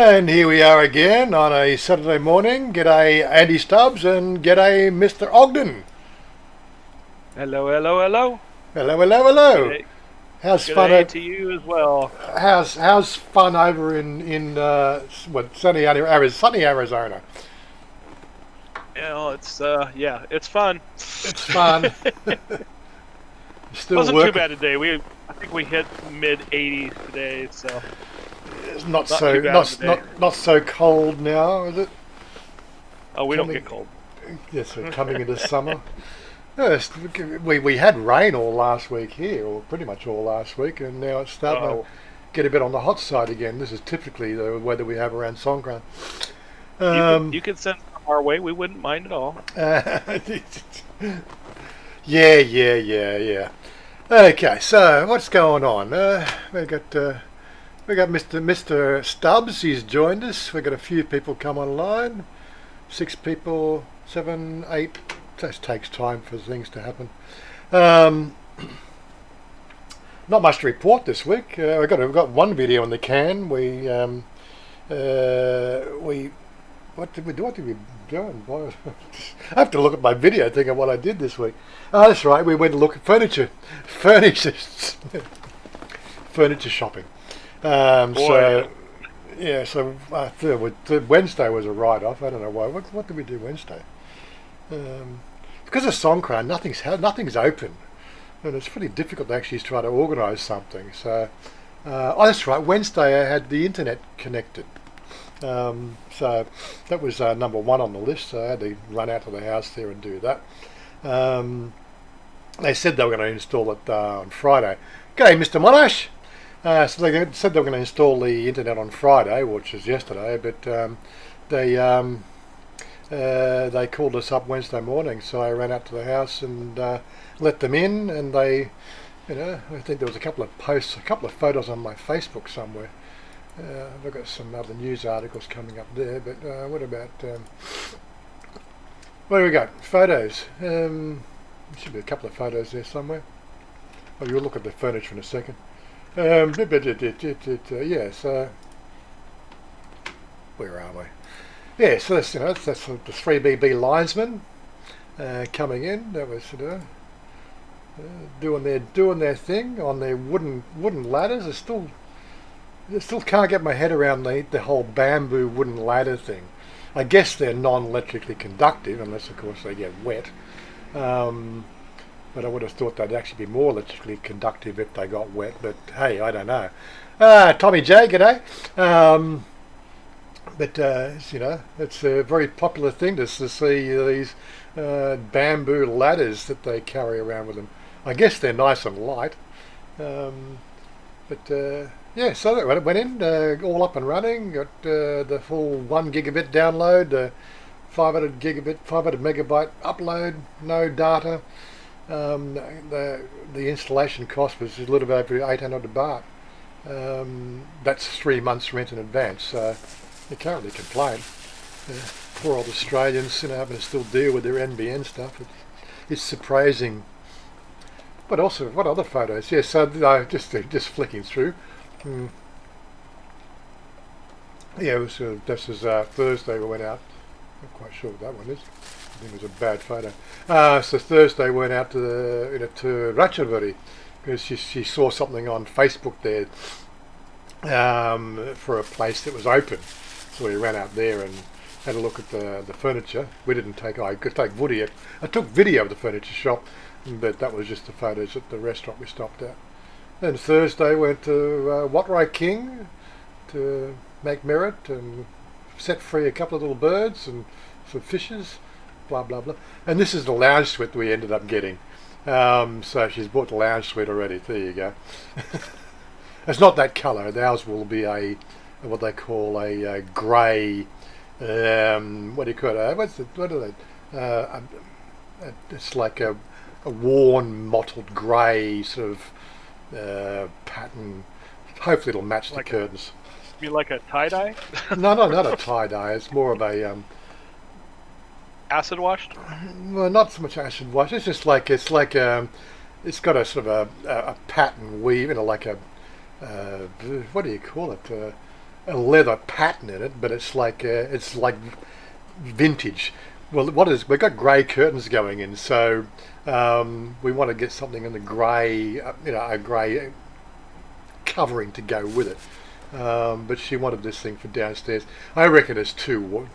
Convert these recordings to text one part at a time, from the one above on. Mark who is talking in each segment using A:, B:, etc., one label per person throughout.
A: And here we are again on a Saturday morning. G'day Andy Stubbs and g'day Mr. Ogden.
B: Hello, hello, hello.
A: Hello, hello, hello.
B: G'day.
A: How's
B: G'day to you as well.
A: How's fun over in sunny Arizona?
B: It's fun.
A: It's fun. Still
B: wasn't
A: working.
B: too bad today. I think we hit mid 80s today, so
A: It's not so cold now, is it?
B: Oh, we don't get cold.
A: Yes, we're coming into summer. Yes, we had rain all last week here, or pretty much all last week, and now it's starting to get a bit on the hot side again. This is typically the weather we have around Songkran.
B: You can send some our way. We wouldn't mind at all.
A: Yeah. Okay, so what's going on? We got Mr. Stubbs. He's joined us. We got a few people come online. 6 people, 7, 8. That takes time for things to happen. Not much to report this week. We've got one video in the can. What did we do? I have to look at my video thinking what I did this week. Oh, that's right. We went to look at furniture shopping. So Wednesday was a write-off. I don't know why. What did we do Wednesday? Because of Songkran, nothing's open, and it's pretty difficult to actually try to organise something. So, that's right. Wednesday I had the internet connected. So that was number 1 on the list. So I had to run out to the house there and do that. They said they were going to install it on Friday. G'day, Mr. Monash. So they said they were going to install the internet on Friday, which was yesterday, but they called us up Wednesday morning. So I ran out to the house and let them in, and I think there was a couple of posts, a couple of photos on my Facebook somewhere. I've got some other news articles coming up there, but what about what do we got? Photos. There should be a couple of photos there somewhere. Oh, you'll look at the furniture in a second. Yeah, so where are we? Yeah, so that's the 3BB linesmen coming in. That was doing their thing on their wooden ladders. I still can't get my head around the whole bamboo wooden ladder thing. I guess they're non-electrically conductive, unless of course they get wet. But I would have thought they'd actually be more electrically conductive if they got wet. But hey, I don't know. Tommy J, g'day. But it's a very popular thing to see these bamboo ladders that they carry around with them. I guess they're nice and light. Yeah, so that went in, all up and running, got the full 1 gigabit download, 500 megabyte upload, no data. The installation cost was a little bit over 800 baht. That's 3 months rent in advance, so you can't really complain. Poor old Australians, having to still deal with their NBN stuff. It's surprising. But also, what other photos? Yeah, so just flicking through. Yeah, this was Thursday we went out. I'm not quite sure what that one is. I think it was a bad photo. So Thursday we went out to Drapery because she saw something on Facebook there for a place that was open. So we ran out there and had a look at the furniture. We didn't take. I could take video. I took video of the furniture shop, but that was just the photos at the restaurant we stopped at. Then Thursday went to Watrai King to make merit and set free a couple of little birds and some fishes, blah blah blah. And this is the lounge suite we ended up getting. So she's bought the lounge suite already. There you go. It's not that colour. Ours will be what they call a grey. What do you call it? What are they? It's like a worn mottled grey sort of pattern. Hopefully it'll match the curtains.
B: You like a tie-dye?
A: No, not a tie-dye. It's more of a
B: acid washed?
A: Well, not so much acid wash. It's just like it's got a sort of a pattern weave, like a what do you call it? a leather pattern in it, but it's like vintage. Well, we've got grey curtains going in, so we want to get something in the grey, a grey covering to go with it. But she wanted this thing for downstairs. I reckon it's too,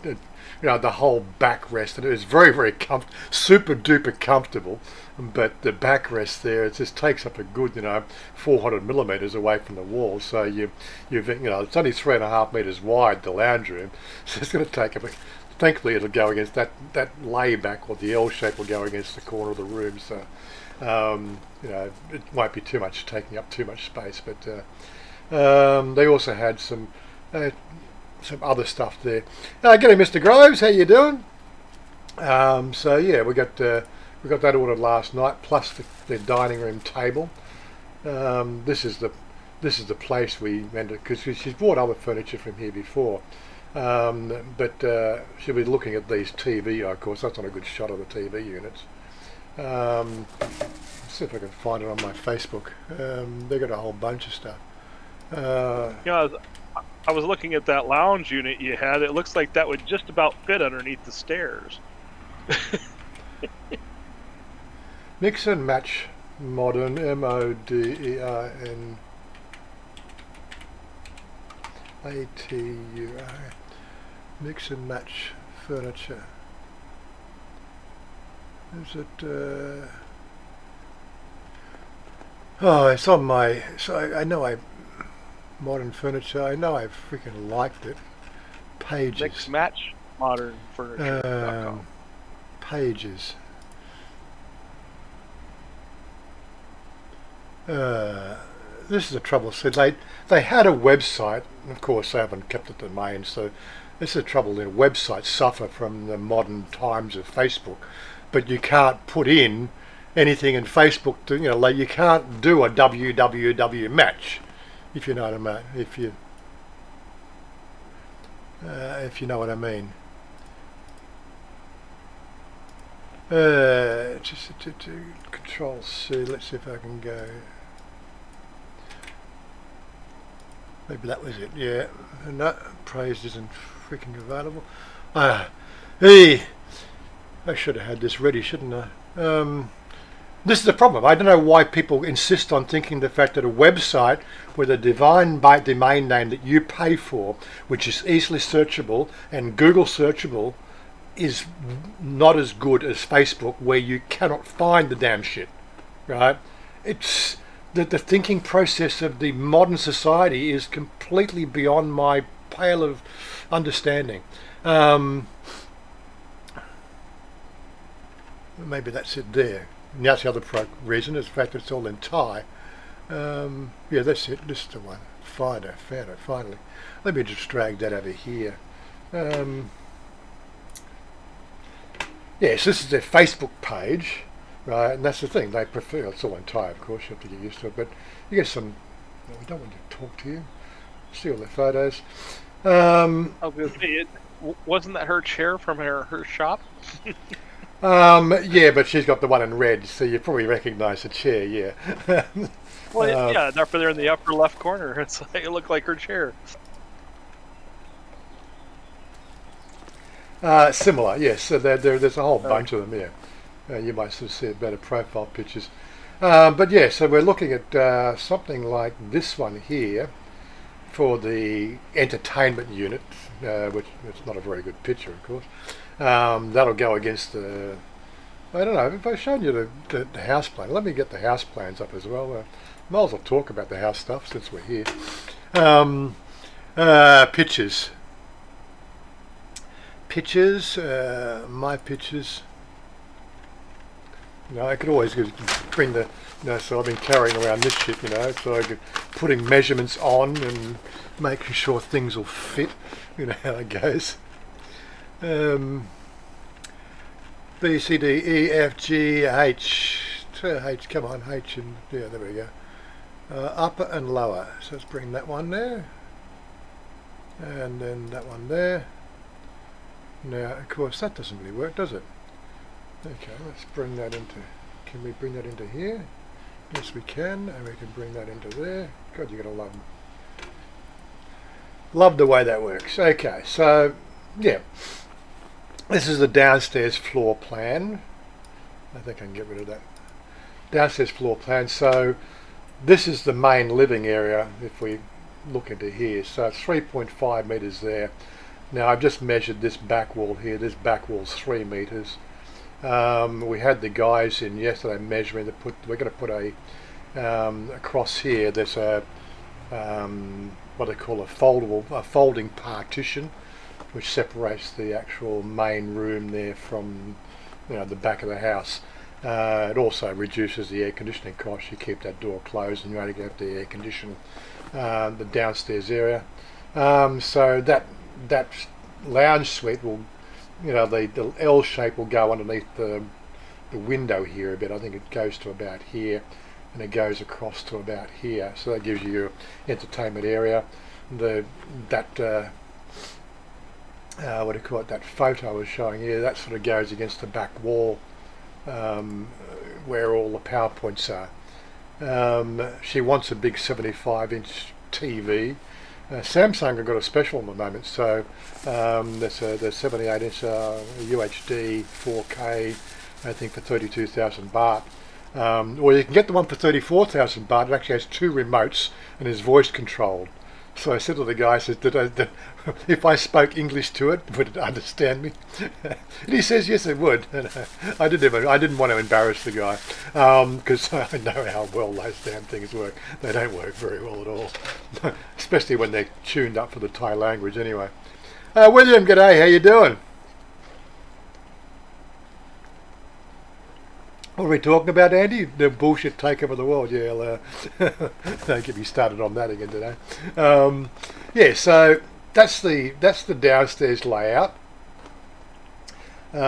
A: the whole backrest, and it is very, very super duper comfortable. But the backrest there, it just takes up a good, 400 millimeters away from the wall. So it's only 3.5 meters wide, the lounge room. So it's going to take up. Thankfully, it'll go against that layback, or the L shape will go against the corner of the room. So it won't be too much, taking up too much space. But they also had some other stuff there. G'day, Mr. Groves. How you doing? So yeah, we got that ordered last night, plus the dining room table. This is the place we rented, because she's bought other furniture from here before. But she'll be looking at these TV. Of course, that's not a good shot of the TV units. Let's see if I can find it on my Facebook. They got a whole bunch of stuff.
B: I was looking at that lounge unit you had. It looks like that would just about fit underneath the stairs.
A: Mix and match modern, MODERN ATUR. Mix and match furniture. Is it? It's on my. So I know modern furniture. I know I freaking liked it. Pages.
B: Mix match modern furniture.
A: Pages. This is the trouble. So they had a website. Of course, they haven't kept it the main. So this is the trouble. Their websites suffer from the modern times of Facebook, but you can't put in anything in Facebook. Like you can't do a www match, if you know what I mean. If you know what I mean. Just to Control C. Let's see if I can go. Maybe that was it. Yeah. No, praise isn't freaking available. Hey, I should have had this ready, shouldn't I? This is the problem. I don't know why people insist on thinking the fact that a website with a domain name that you pay for, which is easily searchable and Google searchable, is not as good as Facebook, where you cannot find the damn shit, right? It's the thinking process of the modern society is completely beyond my pale of understanding. Maybe that's it there. And that's the other reason, is the fact that it's all in Thai. Yeah, that's it. This is the one. Found it finally. Let me just drag that over here. Yes, this is their Facebook page, right? And that's the thing, they prefer, it's all in Thai, of course, you have to get used to it, but you get some, we don't want to talk to you, see all their photos.
B: I was going to say, wasn't that her chair from her shop?
A: Yeah, but she's got the one in red, so you probably recognise the chair, yeah.
B: Well, yeah, up there in the upper left corner, it looked like her chair.
A: Similar, yes. So there's a whole bunch of them here. You might sort of see better profile pictures. But yeah, so we're looking at something like this one here for the entertainment unit, which it's not a very good picture, of course. That'll go against the... I don't know, if I've shown you the house plan. Let me get the house plans up as well. Might as well talk about the house stuff since we're here. Pictures. My pictures. I could always bring the, so I've been carrying around this shit, so I could putting measurements on and making sure things will fit, how it goes. B, C, D, E, F, G, H, come on, H, and yeah, there we go. Upper and lower, so let's bring that one there, and then that one there. Now, of course, that doesn't really work, does it? Okay, let's bring that into... Can we bring that into here? Yes, we can, and we can bring that into there. God, you're going to love Love the way that works. Okay, so yeah, this is the downstairs floor plan. I think I can get rid of that. Downstairs floor plan. So this is the main living area if we look into here. So it's 3.5 metres there. Now I've just measured this back wall here. This back wall's 3 metres. We had the guys in yesterday measuring to put. We're going to put a across here. There's a what they call a folding partition, which separates the actual main room there from the back of the house. It also reduces the air conditioning costs. You keep that door closed, and you only have to air condition the downstairs area. So that lounge suite will, the L shape will go underneath the window here a bit. I think it goes to about here, and it goes across to about here. So that gives you your entertainment area. That what do you call it? That photo I was showing here. That sort of goes against the back wall, where all the power points are. She wants a big 75-inch TV. Samsung have got a special at the moment, so there's a 78-inch UHD 4K, I think, for 32,000 baht. Or you can get the one for 34,000 baht. It actually has 2 remotes and is voice controlled. So I said to the guy, I said, if I spoke English to it, would it understand me? And he says, yes, it would. And I didn't want to embarrass the guy, because I know how well those damn things work. They don't work very well at all, especially when they're tuned up for the Thai language anyway. William, g'day, how you doing? What are we talking about, Andy? The bullshit takeover of the world. Yeah, don't get me started on that again today. Yeah, so that's the downstairs layout. We've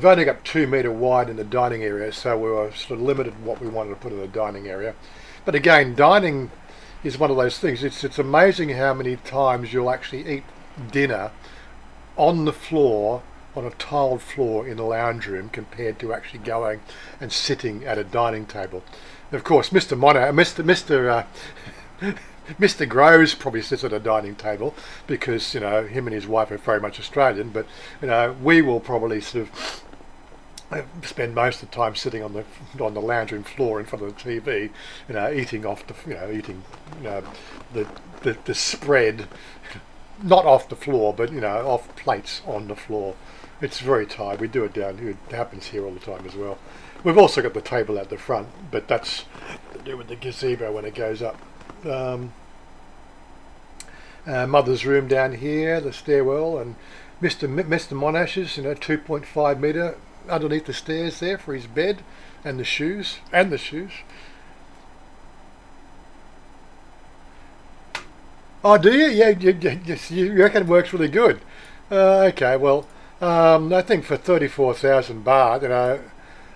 A: only got 2 metre wide in the dining area, so we were sort of limited what we wanted to put in the dining area. But again, dining is one of those things. It's amazing how many times you'll actually eat dinner on the floor, on a tiled floor in the lounge room, compared to actually going and sitting at a dining table. And of course, Mr. Groves probably sits at a dining table because him and his wife are very much Australian. But we will probably sort of spend most of the time sitting on the lounge room floor in front of the TV, eating off the spread, not off the floor, but off plates on the floor. It's very tight. We do it down here. It happens here all the time as well. We've also got the table at the front, but that's to do with the gazebo when it goes up. Mother's room down here, the stairwell, and Mr. Monash's, 2.5 metre underneath the stairs there for his bed, and the shoes. Oh, do you? Yeah, you reckon it works really good. Okay, well, I think for 34,000 baht,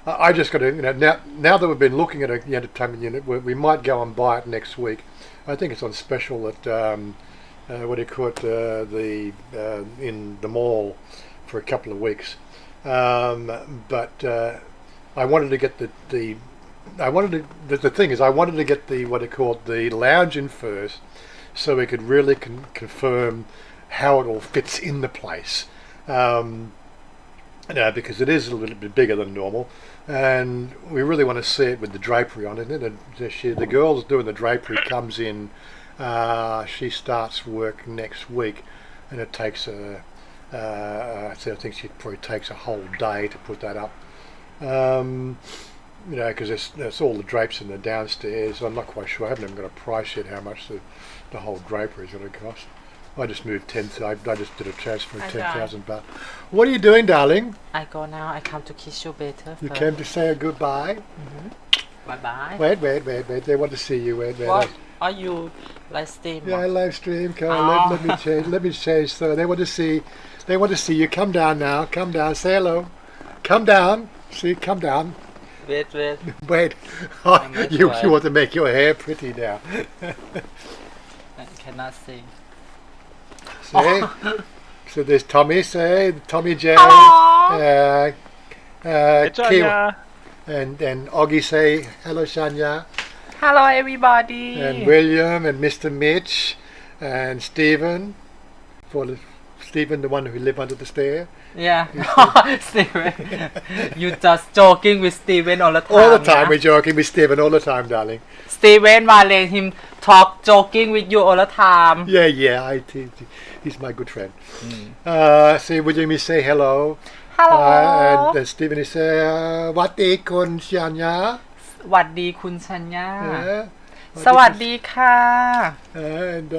A: I just got to, now that we've been looking at the entertainment unit, we might go and buy it next week. I think it's on special at what do you call it, in the mall for a couple of weeks. But I wanted to get the thing is I wanted to get the what they call the lounge in first, so we could really confirm how it all fits in the place. Because it is a little bit bigger than normal, and we really want to see it with the drapery on it. And the girl doing the drapery comes in. She starts work next week, and it takes I think she probably takes a whole day to put that up. Because there's all the drapes in the downstairs. I'm not quite sure. I haven't even got a price yet how much the whole drapery is going to cost. I just moved I just did a transfer of 10,000 baht. What are you doing, darling?
C: I go now. I come to kiss you better.
A: You came to say a goodbye?
C: Mm-hmm. Bye-bye.
A: Wait. They want to see you. Wait.
C: What? Are you live stream?
A: Yeah, I live stream. Come on, let me change. So they want to see you. Come down now. Come down. Say hello. Come down. See, come down.
C: Wait.
A: Wait. Oh, you want to make your hair pretty now.
C: I cannot see.
A: See? So there's Tommy, Tommy J.
B: Hey, Chanya.
A: And Augie say, hello, Chanya.
C: Hello everybody.
A: And William and Mr. Mitch and Stephen. Stephen, the one who lived under the stair.
C: Yeah. Steven. You just joking with Steven all the time.
A: All the time
C: yeah?
A: we're joking with Stephen all the time, darling.
C: Steven Valen him talk joking with you all the time.
A: Yeah, he's my good friend. So William is say hello.
C: Hello.
A: And Stephen is say, what they con Chanya?
C: สวัสดีคุณชัญญา
A: Yeah.
C: สวัสดีค่ะ
A: And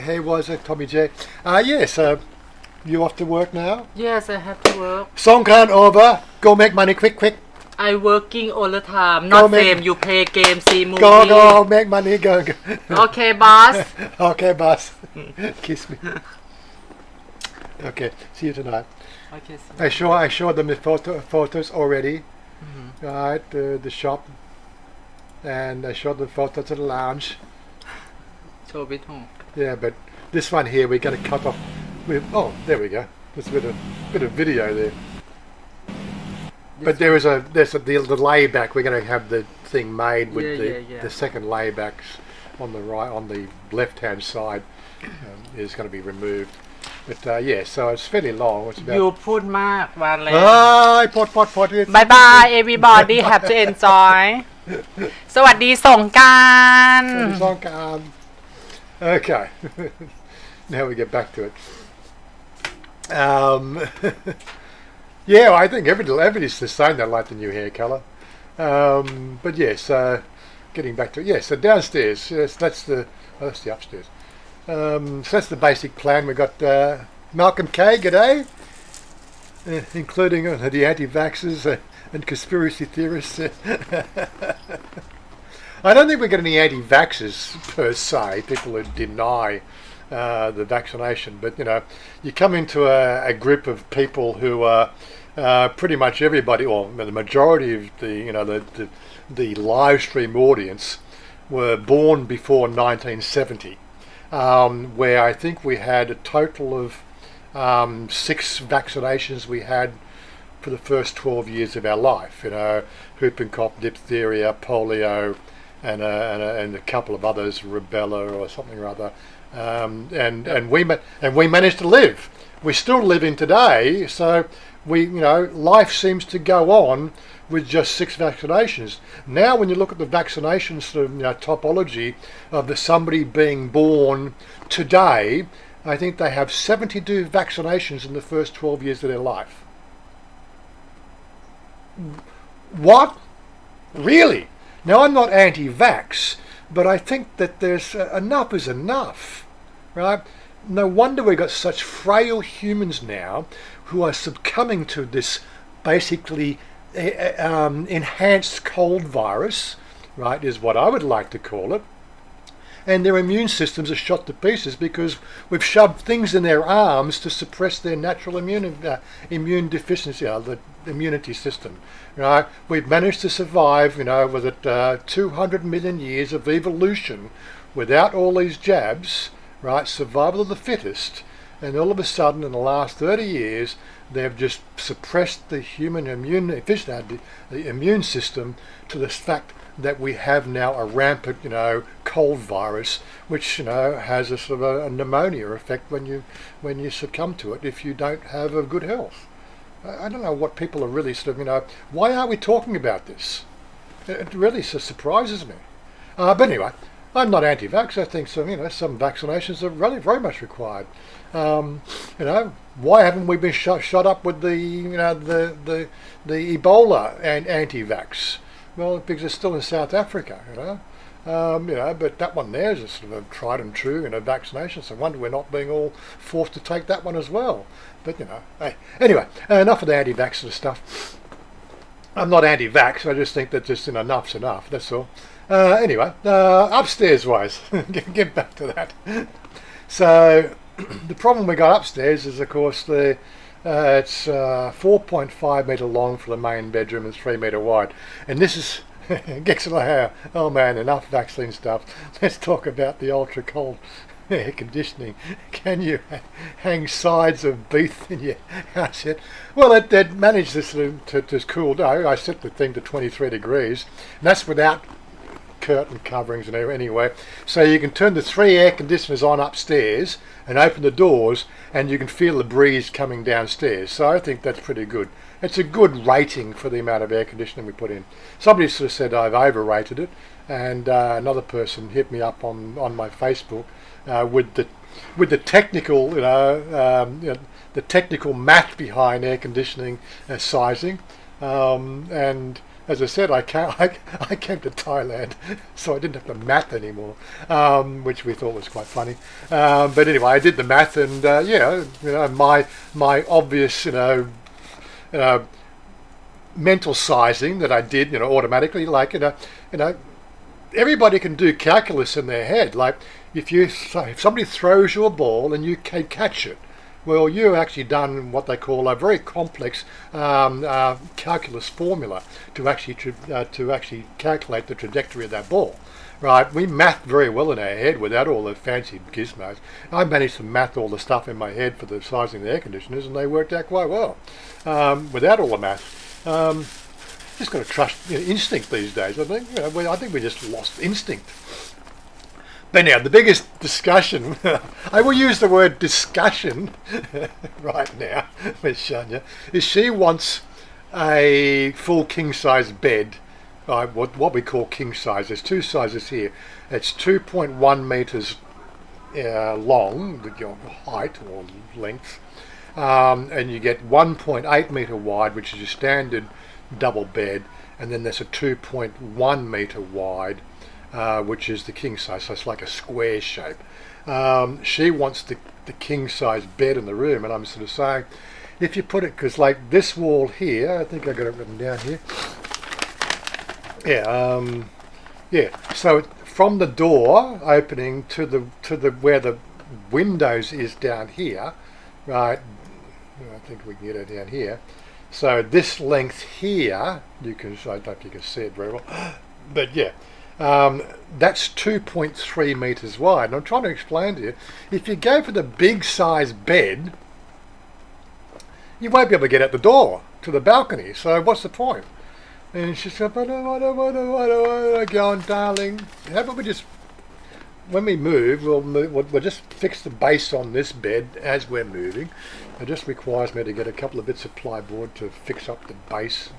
A: hey, Wazza, Tommy J. Yes, you off to work now?
C: Yes I have to work
A: Songkran over. Go make money quick.
C: I working all the time not
A: make-
C: same you play game see movie
A: Go, make money, go.
C: Okay boss
A: Okay, boss. Kiss me. Okay, see you tonight.
C: Okay see
A: I showed them the photos already. Right, the shop. And I showed the photos of the lounge.
C: โชว์ไปถูก
A: Yeah, but this one here we're going to cut off. Oh, there we go. There's a bit of video there. But there's the layback. We're going to have the thing made with
C: Yeah.
A: the second laybacks on the right, on the left-hand side, is going to be removed. But yeah, so it's fairly long. It's about.
C: อยู่พูดมากวานเลย
A: Pot.
C: บายบาย everybody have to enjoy สวัสดีสงกรานต์
A: Okay. Now we get back to it. Yeah, I think everybody's the same. They like the new hair colour. But yes, getting back to it. Yes, so downstairs. Yes, that's the upstairs. So that's the basic plan. We've got Malcolm K. G'day, including the anti-vaxxers and conspiracy theorists. I don't think we've got any anti-vaxxers per se, people who deny the vaccination. But you come into a group of people who are pretty much everybody, or the majority of the live stream audience were born before 1970. Where I think we had a total of 6 vaccinations we had for the first 12 years of our life. Whooping cough, diphtheria, polio, and a couple of others, rubella or something or other. And we managed to live. We're still living today, so life seems to go on with just 6 vaccinations. Now, when you look at the vaccination sort of topology of somebody being born today, I think they have 72 vaccinations in the first 12 years of their life. What? Really? Now, I'm not anti-vax, but I think that there's enough is enough, right? No wonder we've got such frail humans now who are succumbing to this basically enhanced cold virus, right, is what I would like to call it. And their immune systems are shot to pieces because we've shoved things in their arms to suppress their natural immune deficiency, the immunity system. Right? We've managed to survive, with it 200 million years of evolution without all these jabs, right? Survival of the fittest. And all of a sudden, in the last 30 years, they've just suppressed the human immune system to the fact that we have now a rampant, cold virus, which has a sort of a pneumonia effect when you succumb to it if you don't have a good health. I don't know what people are really sort of why aren't we talking about this? It really surprises me. But anyway, I'm not anti-vax. I think some vaccinations are really very much required. Why haven't we been shot up with the Ebola and anti-vax? Well, because it's still in South Africa, but that one there is a sort of a tried and true, vaccination. So I wonder we're not being all forced to take that one as well. But hey. Anyway, enough of the anti-vax sort of stuff. I'm not anti-vax. I just think that just enough's enough. That's all. Anyway, upstairs wise, get back to that. So the problem we got upstairs is, of course, it's 4.5 metre long for the main bedroom and 3 metre wide. And this is, oh man, enough vaccine stuff. Let's talk about the ultra cold air conditioning, can you hang sides of beef in your house yet? Well, it managed to cool down. I set the thing to 23 degrees, and that's without curtain coverings and everything anyway. So you can turn the 3 air conditioners on upstairs and open the doors, and you can feel the breeze coming downstairs. So I think that's pretty good. It's a good rating for the amount of air conditioning we put in. Somebody sort of said I've overrated it, and another person hit me up on my Facebook with the technical, the technical math behind air conditioning sizing, and as I said, I came to Thailand, so I didn't have to math anymore, which we thought was quite funny. But anyway, I did the math, and my obvious, mental sizing that I did, automatically, like, everybody can do calculus in their head. Like, if somebody throws you a ball and you can catch it, well, you've actually done what they call a very complex calculus formula to actually calculate the trajectory of that ball. Right? We math very well in our head without all the fancy gizmos. I managed to math all the stuff in my head for the sizing of the air conditioners, and they worked out quite well without all the math. Just got to trust instinct these days. I think. I think we just lost instinct. But now, the biggest discussion, I will use the word discussion right now with Chanya, is she wants a full king-size bed, what we call king size. There's 2 sizes here. It's 2.1 metres long, the height or length, and you get 1.8 metre wide, which is your standard double bed, and then there's a 2.1 metre wide, which is the king size, so it's like a square shape. She wants the king size bed in the room, and I'm sort of saying, if you put it, because like this wall here, I think I got it written down here. So from the door opening to the where the windows is down here, right? I think we can get it down here. So this length here, I don't know if you can see it very well, but yeah. That's 2.3 metres wide. And I'm trying to explain to you, if you go for the big size bed, you won't be able to get out the door to the balcony. So what's the point? And she said, but I don't go on, darling. How about we just, when we move, we'll just fix the base on this bed as we're moving. It just requires me to get a couple of bits of plywood to fix up the base,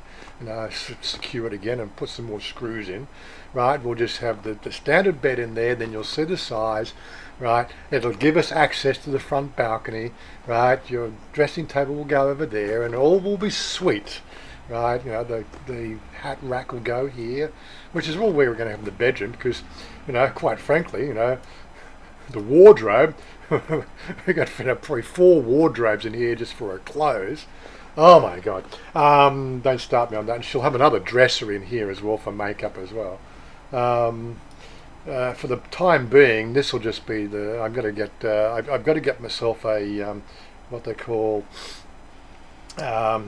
A: secure it again and put some more screws in. Right, we'll just have the standard bed in there, then you'll see the size, right? It'll give us access to the front balcony, right? Your dressing table will go over there, and all will be sweet, right? The hat rack will go here, which is all we're going to have in the bedroom, because, quite frankly, the wardrobe, we've got probably 4 wardrobes in here just for her clothes. Oh my God! Don't start me on that. And she'll have another dresser in here as well for makeup as well. For the time being, this will just be I've got to get myself a what they call a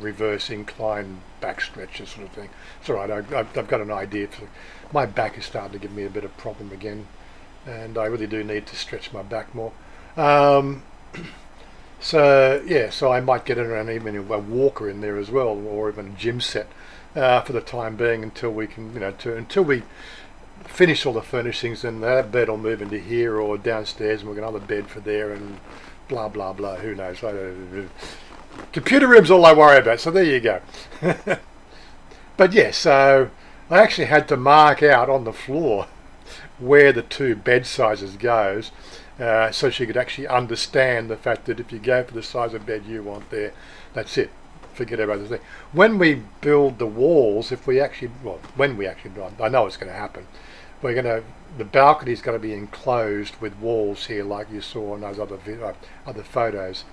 A: reverse incline back stretcher sort of thing. It's all right. I've got an idea. My back is starting to give me a bit of problem again, and I really do need to stretch my back more. So I might get even a walker in there as well, or even a gym set for the time being, until we can, until we finish all the furnishings, and that bed will move into here or downstairs, and we've got another bed for there, and blah blah blah. Who knows? Computer room's all I worry about. So there you go. But yeah, so I actually had to mark out on the floor where the 2 bed sizes goes. So she could actually understand the fact that if you go for the size of bed you want there, that's it. Forget about the thing. When we build the walls, I know it's going to happen. The balcony's going to be enclosed with walls here, like you saw in those other photos.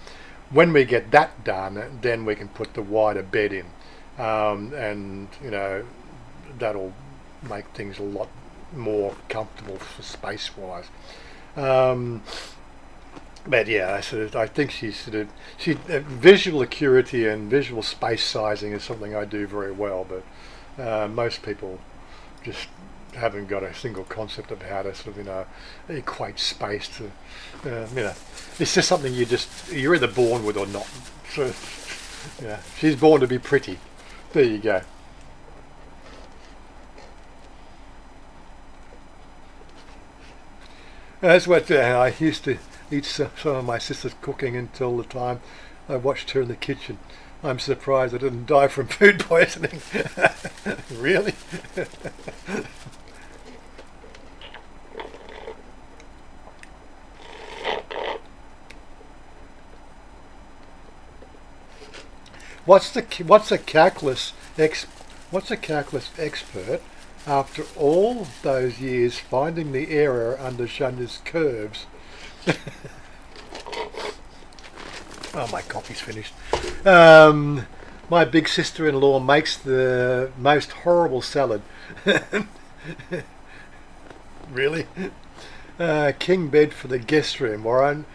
A: When we get that done, then we can put the wider bed in, and that'll make things a lot more comfortable for space-wise. But yeah, I think visual acuity and visual space sizing is something I do very well, but most people just haven't got a single concept of how to sort of equate space to it's just something you're either born with or not. So she's born to be pretty. There you go. That's what I used to eat some of my sister's cooking until the time I watched her in the kitchen. I'm surprised I didn't die from food poisoning. Really? What's a calculus expert after all those years finding the error under Chanya's curves? Oh, my coffee's finished. My big sister-in-law makes the most horrible salad. Really? King bed for the guest room, Warren.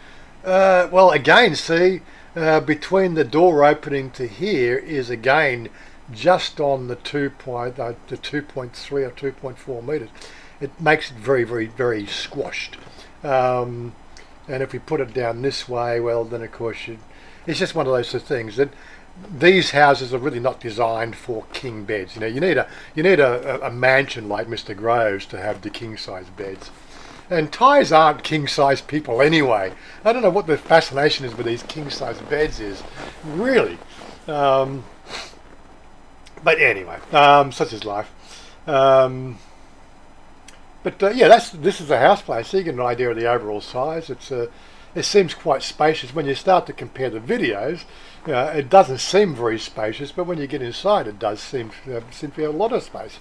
A: Well, again, see, between the door opening to here is again just on the 2.3 or 2.4 metres. It makes it very, very, very squashed. And if we put it down this way, well, then of course it's just one of those things that these houses are really not designed for king beds. You need a mansion like Mr. Groves to have the king size beds. And Thais aren't king size people anyway. I don't know what the fascination is with these king size beds is, really. But anyway, such is life. This is a house place, so you get an idea of the overall size. It seems quite spacious. When you start to compare the videos, it doesn't seem very spacious, but when you get inside, it does seem to be a lot of space.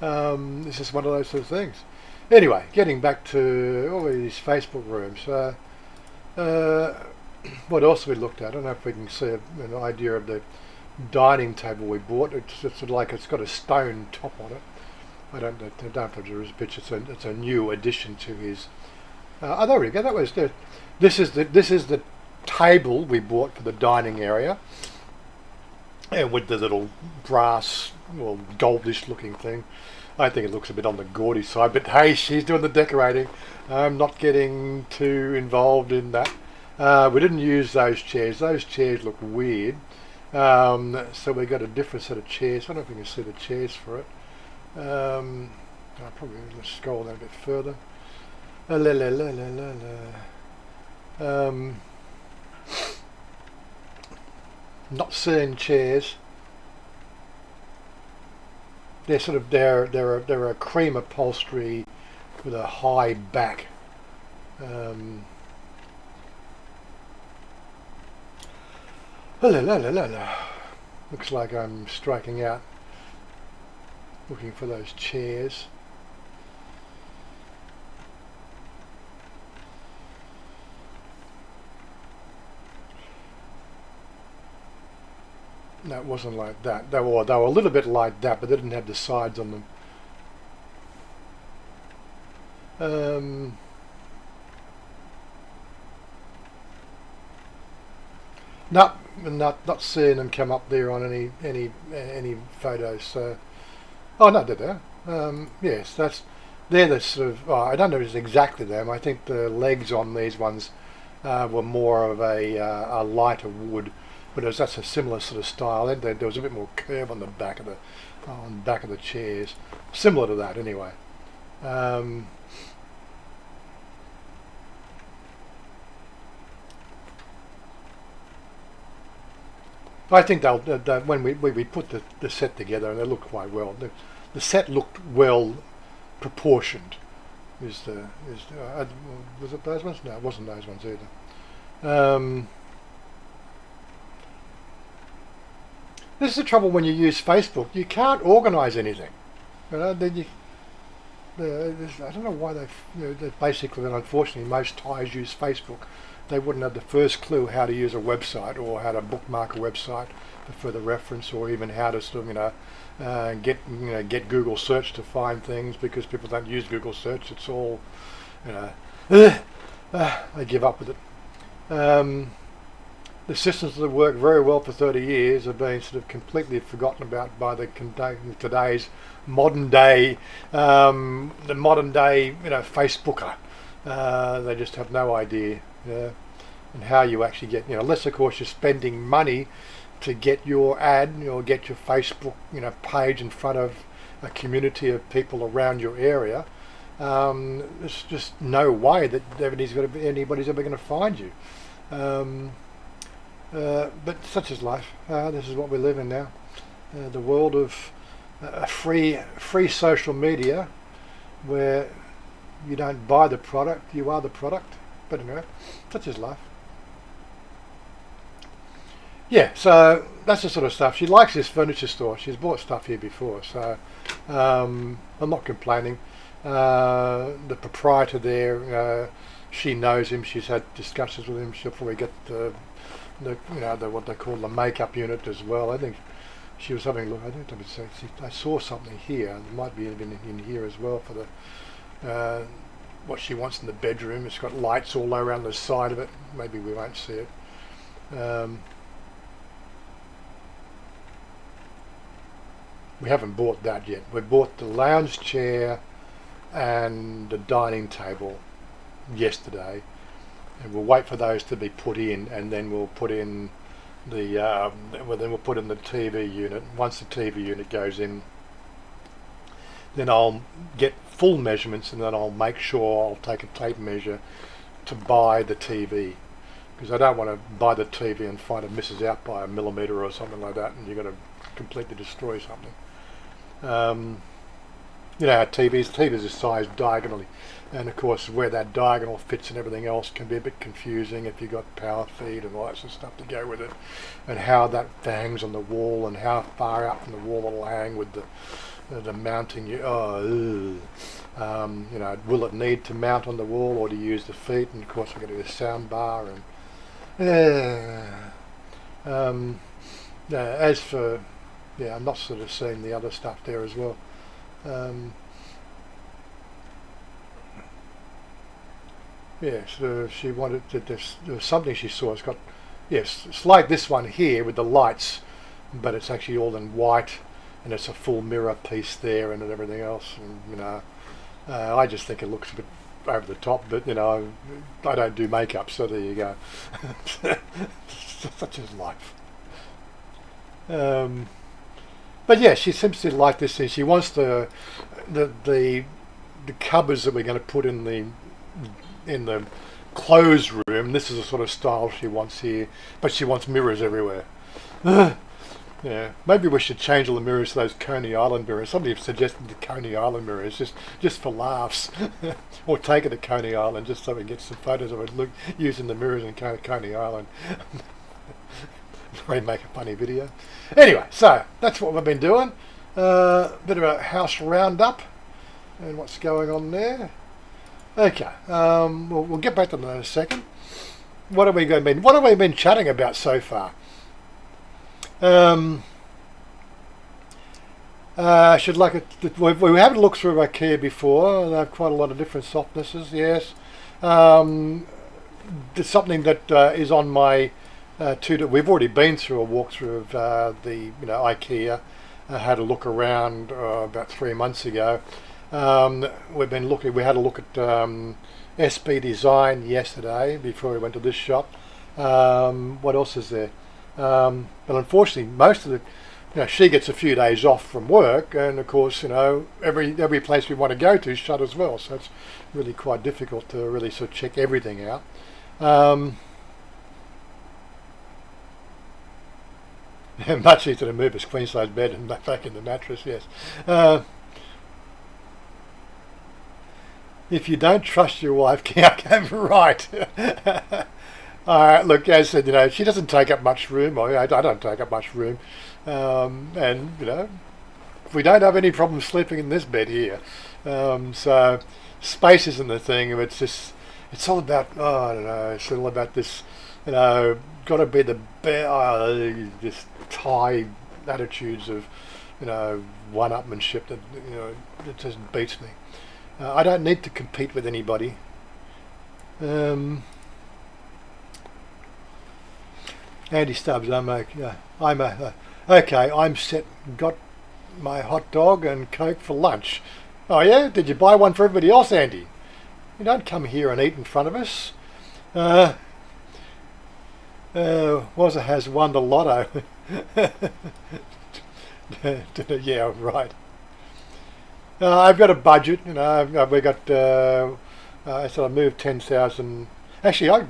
A: It's just one of those sort of things. Anyway, getting back to all these Facebook rooms. What else have we looked at? I don't know if we can see an idea of the dining table we bought. It's like it's got a stone top on it. I don't know if there is a picture. It's a new addition to his. There we go. That was the. This is the table we bought for the dining area, and with the little brass, well, goldish looking thing. I think it looks a bit on the gaudy side, but hey, she's doing the decorating. I'm not getting too involved in that. We didn't use those chairs. Those chairs look weird. So we got a different set of chairs. I don't know if we can see the chairs for it. I'll probably scroll down a bit further. Not seeing chairs. They're a cream upholstery with a high back. Looks like I'm striking out looking for those chairs. No, it wasn't like that. They were a little bit like that, but they didn't have the sides on them. Not seeing them come up there on any photos. So, oh no, they're there. Yes, they're the sort of. Oh, I don't know if it's exactly them. I think the legs on these ones were more of a lighter wood. But that's a similar sort of style. There was a bit more curve on the back of the chairs, similar to that anyway. I think they'll when we put the set together, and they look quite well. The set looked well proportioned. Was it those ones? No, it wasn't those ones either. This is the trouble when you use Facebook. You can't organise anything. I don't know why they basically, and unfortunately, most Thais use Facebook. They wouldn't have the first clue how to use a website or how to bookmark a website for further reference, or even how to sort of get Google search to find things, because people don't use Google search. It's all they give up with it. the systems that have worked very well for 30 years have been sort of completely forgotten about by today's modern day, the modern day, Facebooker. They just have no idea, and how you actually get, unless of course you're spending money to get your ad or get your Facebook, page in front of a community of people around your area. There's just no way that anybody's ever going to find you. But such is life. This is what we live in now. The world of free social media, where you don't buy the product, you are the product. But anyway, such is life. Yeah, so that's the sort of stuff. She likes this furniture store. She's bought stuff here before, so I'm not complaining. The proprietor there, she knows him. She's had discussions with him. She'll probably get the what they call the makeup unit as well. I think she was having a look. I saw something here. It might be even in here as well for the what she wants in the bedroom. It's got lights all around the side of it. Maybe we won't see it. We haven't bought that yet. We bought the lounge chair and the dining table yesterday, and we'll wait for those to be put in, and then we'll put in the we'll put in the TV unit. Once the TV unit goes in, then I'll get full measurements, and then I'll make sure I'll take a tape measure to buy the TV, because I don't want to buy the TV and find it misses out by a millimetre or something like that, and you've got to completely destroy something. TVs are sized diagonally, and of course where that diagonal fits and everything else can be a bit confusing if you've got power feed and all that sort of stuff to go with it, and how that hangs on the wall and how far out from the wall it'll hang with the mounting. Will it need to mount on the wall or to use the feet? And of course we're going to do a sound bar, and as for I'm not sort of seeing the other stuff there as well. So she wanted to, there was something she saw. It's got, it's like this one here with the lights, but it's actually all in white, and it's a full mirror piece there and everything else. And I just think it looks a bit over the top, but I don't do makeup, so there you go. Such is life. But yeah, she seems to like this thing. She wants the cupboards that we're going to put in the clothes room. This is the sort of style she wants here, but she wants mirrors everywhere. Yeah, maybe we should change all the mirrors to those Coney Island mirrors. Somebody suggested the Coney Island mirrors just for laughs, or take it to Coney Island just so we can get some photos of it using the mirrors in Coney Island. Maybe make a funny video. Anyway, so that's what we've been doing. Bit of a house roundup and what's going on there. Okay, we'll get back to that in a second. What have we been chatting about so far? We haven't looked through IKEA before. They have quite a lot of different softnesses. Yes, there's something that is on my we've already been through a walkthrough of the IKEA. I had a look around about 3 months ago. We had a look at SB Design yesterday before we went to this shop. What else is there? But unfortunately, most of she gets a few days off from work, and of course, every place we want to go to is shut as well. So it's really quite difficult to really sort of check everything out. Much easier to move a queen size bed and back in the mattress. Yes. If you don't trust your wife, I'm right. Look, as I said, she doesn't take up much room. I don't take up much room, and we don't have any problem sleeping in this bed here. So space isn't the thing. It's all about I don't know. It's all about this. Got to be the this Thai attitudes of one-upmanship that it just beats me. I don't need to compete with anybody. Andy Stubbs, okay, I'm set. Got my hot dog and Coke for lunch. Oh yeah? Did you buy one for everybody else, Andy? You don't come here and eat in front of us. Wazza has won the lotto. Yeah, right. I've got a budget, we got, so I moved 10,000, actually I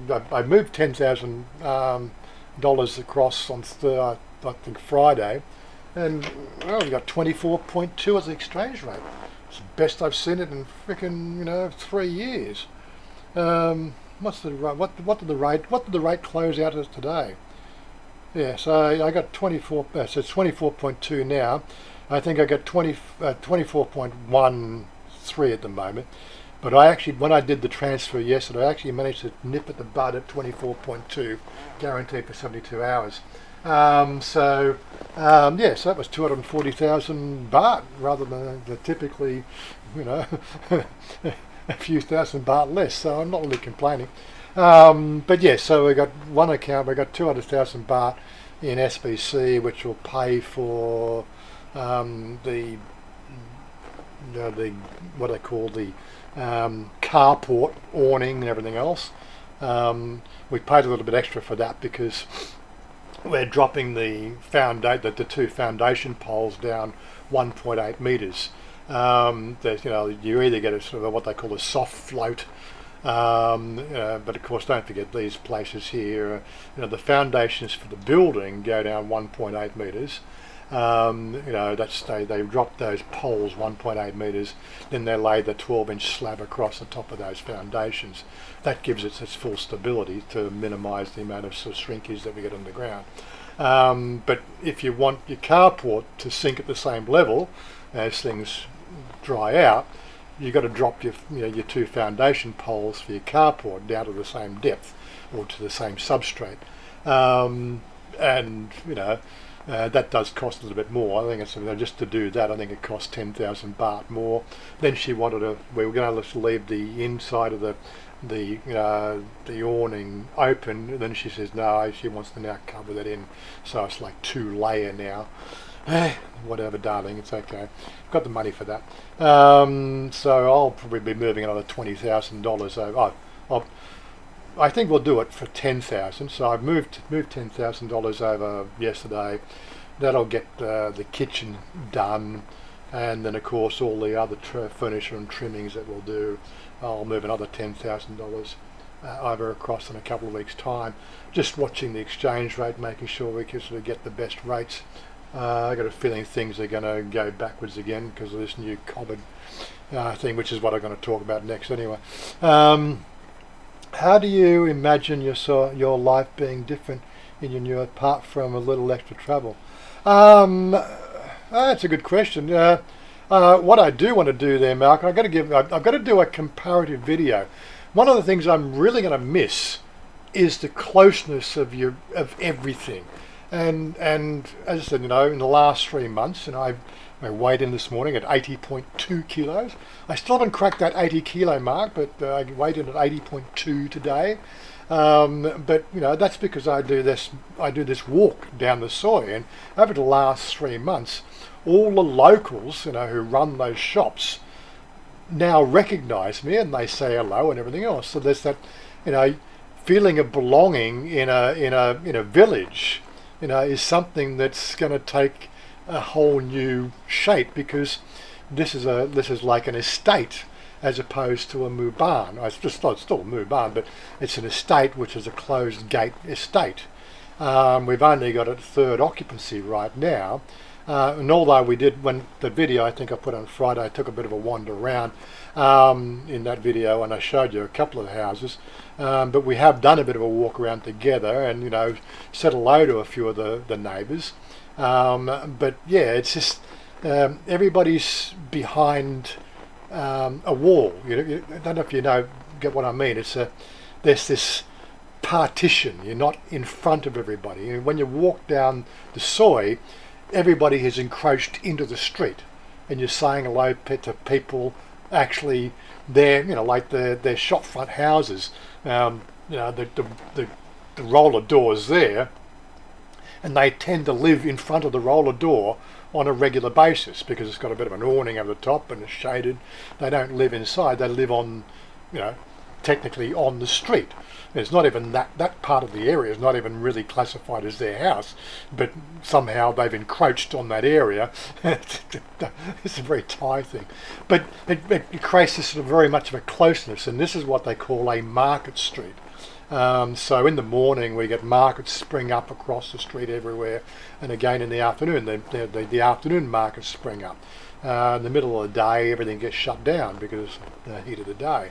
A: moved $10,000 across on, I think Friday, and we got 24.2 as the exchange rate. It's the best I've seen it in frickin', 3 years. What did the rate close out as today? Yeah, so I got 24, so it's 24.2 now. I think I got 24.13 at the moment. But I actually, when I did the transfer yesterday, I actually managed to nip at the bud at 24.2, guaranteed for 72 hours. Yeah, so that was 240,000 baht rather than the typically, a few thousand baht less. So I'm not really complaining. But yeah, so we got one account. We got 200,000 baht in SBC, which will pay for the what they call the carport awning and everything else. We paid a little bit extra for that because we're dropping the two foundation poles down 1.8 meters. You either get a sort of what they call a soft float. But of course, don't forget these places here. The foundations for the building go down 1.8 meters. They drop those poles 1.8 meters, then they lay the 12-inch slab across the top of those foundations. That gives it its full stability to minimise the amount of sort of shrinkage that we get on the ground. But if you want your carport to sink at the same level as things dry out, you've got to drop your two foundation poles for your carport down to the same depth or to the same substrate, that does cost a little bit more. I think it's just to do that. I think it cost 10,000 baht more. Then she wanted we were going to leave the inside of the awning open. And then she says no, she wants to now cover that in, so it's like 2-layer now. Whatever, darling, it's okay. Got the money for that. So I'll probably be moving another $20,000 over. I think we'll do it for 10,000. So I've moved $10,000 over yesterday. That'll get the kitchen done, and then of course all the other furniture and trimmings that we'll do. I'll move another $10,000 over across in a couple of weeks' time. Just watching the exchange rate, making sure we can sort of get the best rates. I got a feeling things are going to go backwards again because of this new COVID thing, which is what I'm going to talk about next anyway. How do you imagine your life being different in your new, apart from a little extra travel? That's a good question. What I do want to do there, Malcolm, I've got to do a comparative video. One of the things I'm really going to miss is the closeness of everything. And as I said, in the last 3 months, I weighed in this morning at 80.2 kilos. I still haven't cracked that 80 kilo mark, but I weighed in at 80.2 today. But that's because I do this walk down the soy, and over the last 3 months, all the locals, who run those shops, now recognise me and they say hello and everything else. So there's that, feeling of belonging in a village. Is something that's going to take a whole new shape, because this is like an estate as opposed to a muban. It's still a muban, but it's an estate which is a closed gate estate. We've only got a third occupancy right now, and although we did, when the video I think I put on Friday, I took a bit of a wander around in that video and I showed you a couple of the houses. But we have done a bit of a walk around together and said hello to a few of the neighbours. But yeah, it's just everybody's behind a wall. I don't know if get what I mean. There's this partition. You're not in front of everybody. When you walk down the soy, everybody has encroached into the street, and you're saying hello to people. Actually, they're like their shop front houses. The roller doors there and they tend to live in front of the roller door on a regular basis because it's got a bit of an awning over the top and it's shaded. They don't live inside, they live on, technically on the street. It's not even that part of the area is not even really classified as their house, but somehow they've encroached on that area. It's a very Thai thing, but it creates this sort of very much of a closeness, and this is what they call a market street. So in the morning we get markets spring up across the street everywhere, and again in the afternoon the afternoon markets spring up. In the middle of the day everything gets shut down because of the heat of the day.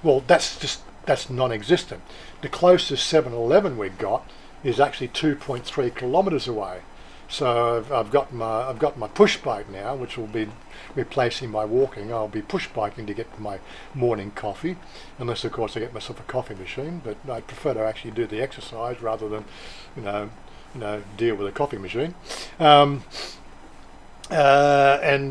A: Well, that's non-existent. The closest 7-Eleven we've got is actually 2.3 kilometres away. So I've got my push bike now, which will be replacing my walking. I'll be push biking to get to my morning coffee, unless of course I get myself a coffee machine. But I prefer to actually do the exercise rather than, deal with a coffee machine. And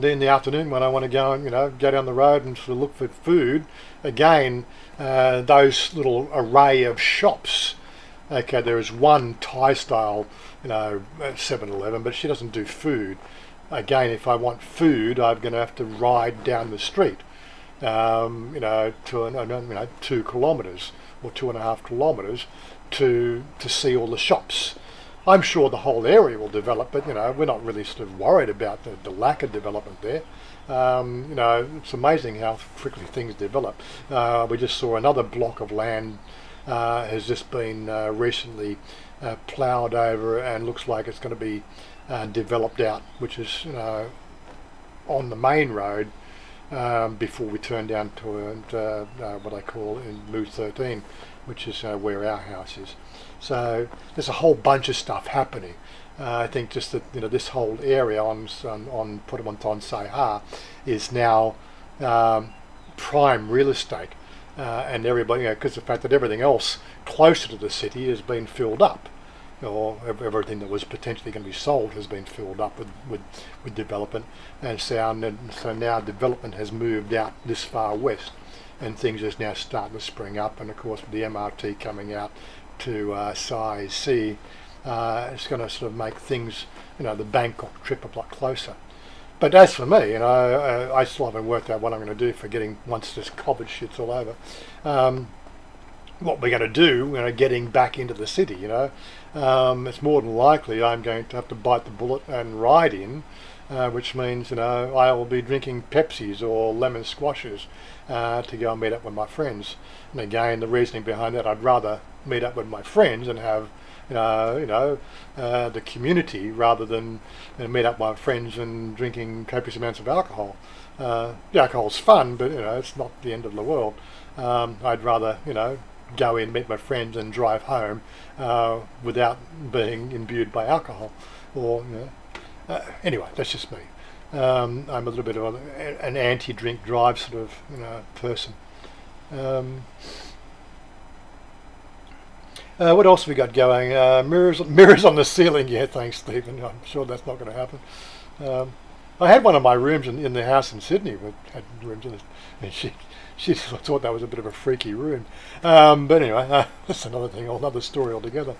A: in the afternoon when I want to go and go down the road and sort of look for food, again those little array of shops. Okay, there is one Thai style 7-Eleven, but she doesn't do food. Again, if I want food, I'm going to have to ride down the street, to 2 kilometres or 2.5 kilometres to see all the shops. I'm sure the whole area will develop, but we're not really sort of worried about the lack of development there. It's amazing how quickly things develop. We just saw another block of land has just been recently ploughed over and looks like it's going to be developed out, which is on the main road before we turn down to what I call in Move 13, which is where our house is. So there's a whole bunch of stuff happening. I think just that this whole area on Puttamonton Saiha is now prime real estate, and everybody, because the fact that everything else closer to the city has been filled up, or everything that was potentially going to be sold has been filled up with development, and so now development has moved out this far west, and things are now starting to spring up, and of course with the MRT coming out to Sai C, it's going to sort of make things, the Bangkok trip a lot closer. But as for me, I still haven't worked out what I'm going to do for once this COVID shit's all over. What we're going to do, getting back into the city, it's more than likely I'm going to have to bite the bullet and ride in, which means, I will be drinking Pepsis or lemon squashes to go and meet up with my friends. And again, the reasoning behind that, I'd rather meet up with my friends and have the community rather than meet up with my friends and drinking copious amounts of alcohol. The alcohol's fun, but it's not the end of the world. I'd rather go in, meet my friends, and drive home without being imbued by alcohol. Or anyway, that's just me. I'm a little bit of an anti-drink drive sort of person. What else have we got going? Mirrors on the ceiling. Yeah, thanks, Stephen. I'm sure that's not going to happen. I had one of my rooms in the house in Sydney. Had rooms in it, and she thought that was a bit of a freaky room. But anyway, that's another thing, another story altogether.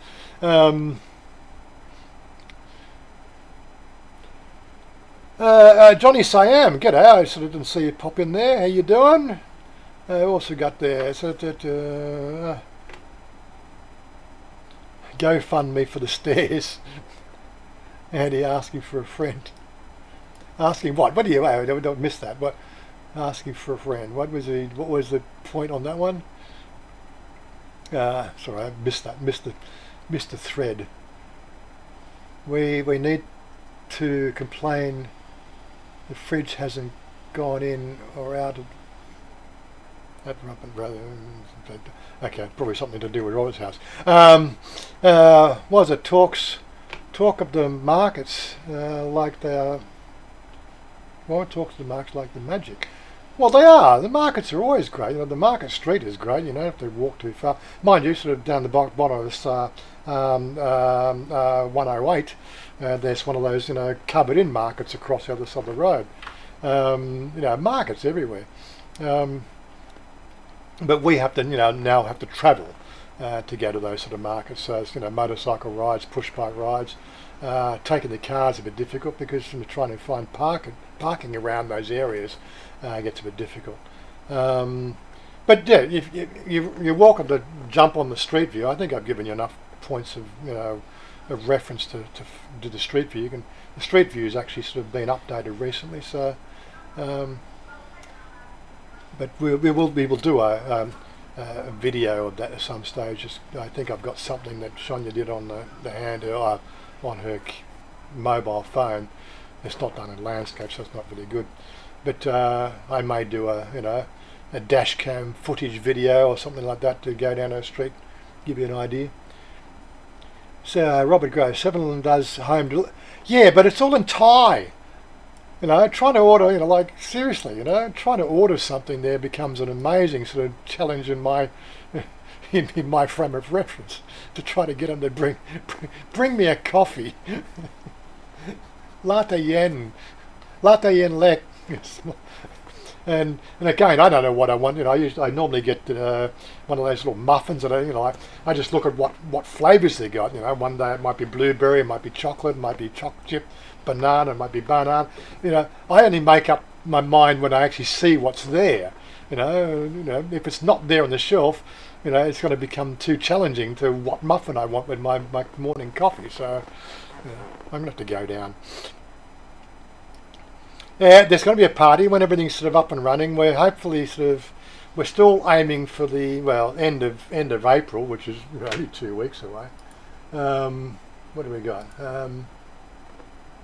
A: Johnny Siam, g'day. I sort of didn't see you pop in there. How you doing? Also got there. GoFundMe for the stairs. Andy asking for a friend. Asking what? What do you? I don't miss that. What? Asking for a friend. What was the point on that one? Sorry, I missed that. Missed the thread. We need to complain. The fridge hasn't gone in or out of that Robert brother. Okay, probably something to do with Robert's house. What was it? Talk of the markets like they are. Well, talk of the markets like the magic. Well, they are. The markets are always great. The market street is great. You don't have to walk too far. Mind you, sort of down the bottom of this 108, there's one of those covered-in markets across the other side of the road. Markets everywhere. But we have to now have to travel to go to those sort of markets. So it's, motorcycle rides, push bike rides. Taking the car's a bit difficult because trying to find parking around those areas gets a bit difficult. But yeah, if you're welcome to jump on the street view. I think I've given you enough points of of reference to the street view. The street view has actually sort of been updated recently. So, but we will do a video of that at some stage. I think I've got something that Chanya did on the handheld on her mobile phone. It's not done in landscape, so it's not really good. But I may do a dash cam footage video or something like that to go down our street, give you an idea. So Robert Gray, Seven does home yeah, but it's all in Thai. Trying to order, like seriously, trying to order something there becomes an amazing sort of challenge in my in my frame of reference to try to get them to bring me a coffee. Latte yen lek. And again, I don't know what I want. I normally get one of those little muffins that I just look at what flavors they got. One day it might be blueberry, it might be chocolate, it might be chocolate chip, banana, it might be banana. I only make up my mind when I actually see what's there. If it's not there on the shelf, it's going to become too challenging to what muffin I want with my morning coffee. So I'm going to have to go down. Yeah, there's going to be a party when everything's sort of up and running. We're hopefully we're still aiming for the end of April, which is only 2 weeks away. What do we got?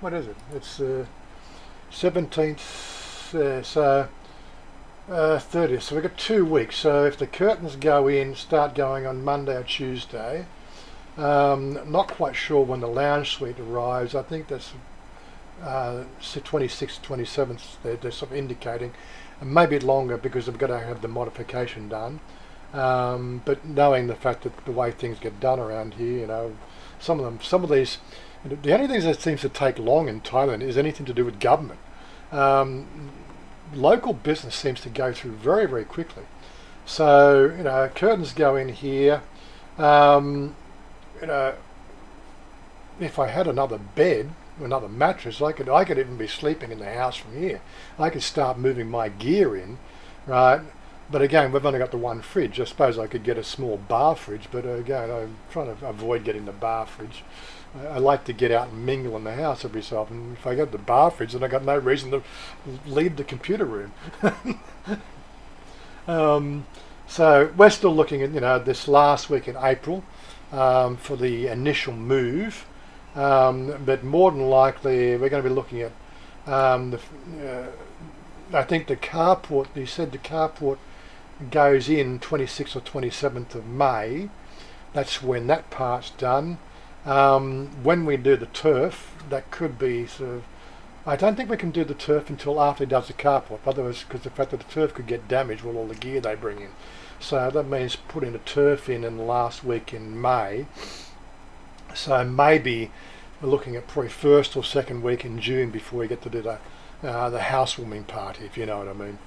A: What is it? It's 17th, so 30th. So we've got 2 weeks. So if the curtains start going on Monday or Tuesday, not quite sure when the lounge suite arrives. I think that's 26th, 27th, they're sort of indicating, and maybe longer because we've got to have the modification done. But knowing the fact that the way things get done around here, some of these, the only things that seems to take long in Thailand is anything to do with government. Local business seems to go through very, very quickly. So curtains go in here. If I had another bed, another mattress, I could even be sleeping in the house from here. I could start moving my gear in, right? But again, we've only got the one fridge. I suppose I could get a small bar fridge, but again, I'm trying to avoid getting the bar fridge. I like to get out and mingle in the house every so often. If I got the bar fridge, then I got no reason to leave the computer room. So we're still looking at this last week in April for the initial move. But more than likely we're going to be looking at I think the carport, he said the carport goes in 26th or 27th of May. That's when that part's done. When we do the turf, that could be I don't think we can do the turf until after he does the carport, otherwise, because the fact that the turf could get damaged with all the gear they bring in. So that means putting the turf in the last week in May. So maybe we're looking at probably first or second week in June before we get to do the housewarming party, if you know what I mean.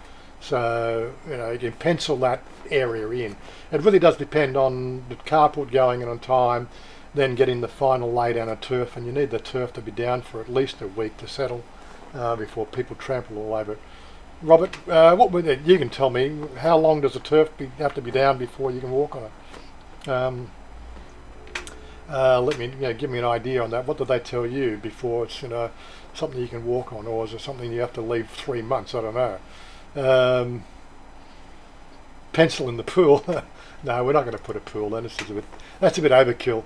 A: So you can pencil that area in. It really does depend on the carport going in on time, then getting the final lay down of turf, and you need the turf to be down for at least a week to settle before people trample all over it. Robert, you can tell me, how long does the turf have to be down before you can walk on it? Let me give me an idea on that. What did they tell you before it's something you can walk on, or is it something you have to leave 3 months? I don't know. Pencil in the pool. No, we're not going to put a pool then. That's a bit overkill.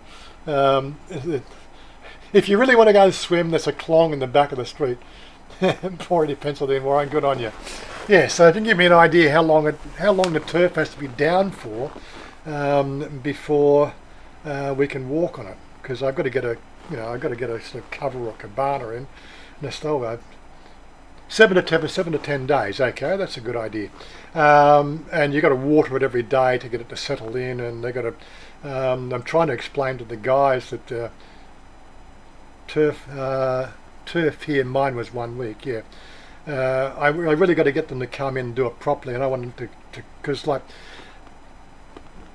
A: If you really want to go swim, there's a clong in the back of the street. Already penciled in, Warren. Good on you. Yeah, so if you can give me an idea how long the turf has to be down for before we can walk on it, because I've got to get a sort of cover or cabana in. And it's still 7 to 10 days. Okay, that's a good idea. And you've got to water it every day to get it to settle in, and they got to. I'm trying to explain to the guys that turf here. Mine was 1 week. Yeah, I really got to get them to come in and do it properly, and I want them to because like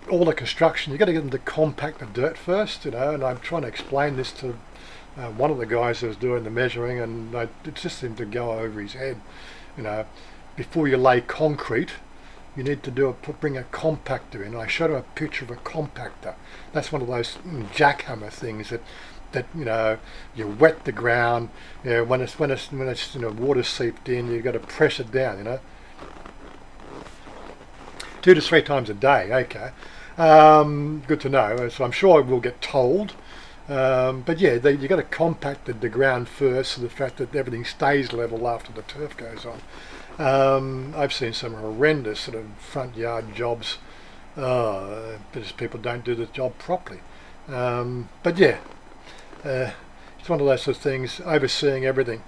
A: all the construction, you've got to get them to compact the dirt first, you know, and I'm trying to explain this to one of the guys who was doing the measuring, and it just seemed to go over his head, you know. Before you lay concrete, you need to bring a compactor in. I showed him a picture of a compactor. That's one of those jackhammer things that you know, you wet the ground, you know, when it's you know, water seeped in, you've got to press it down, you know. 2 to 3 times a day, okay. Good to know. So I'm sure I will get told. But yeah, you've got to compact the ground first, so the fact that everything stays level after the turf goes on. I've seen some horrendous sort of front yard jobs because people don't do the job properly. But yeah, it's one of those sort of things, overseeing everything.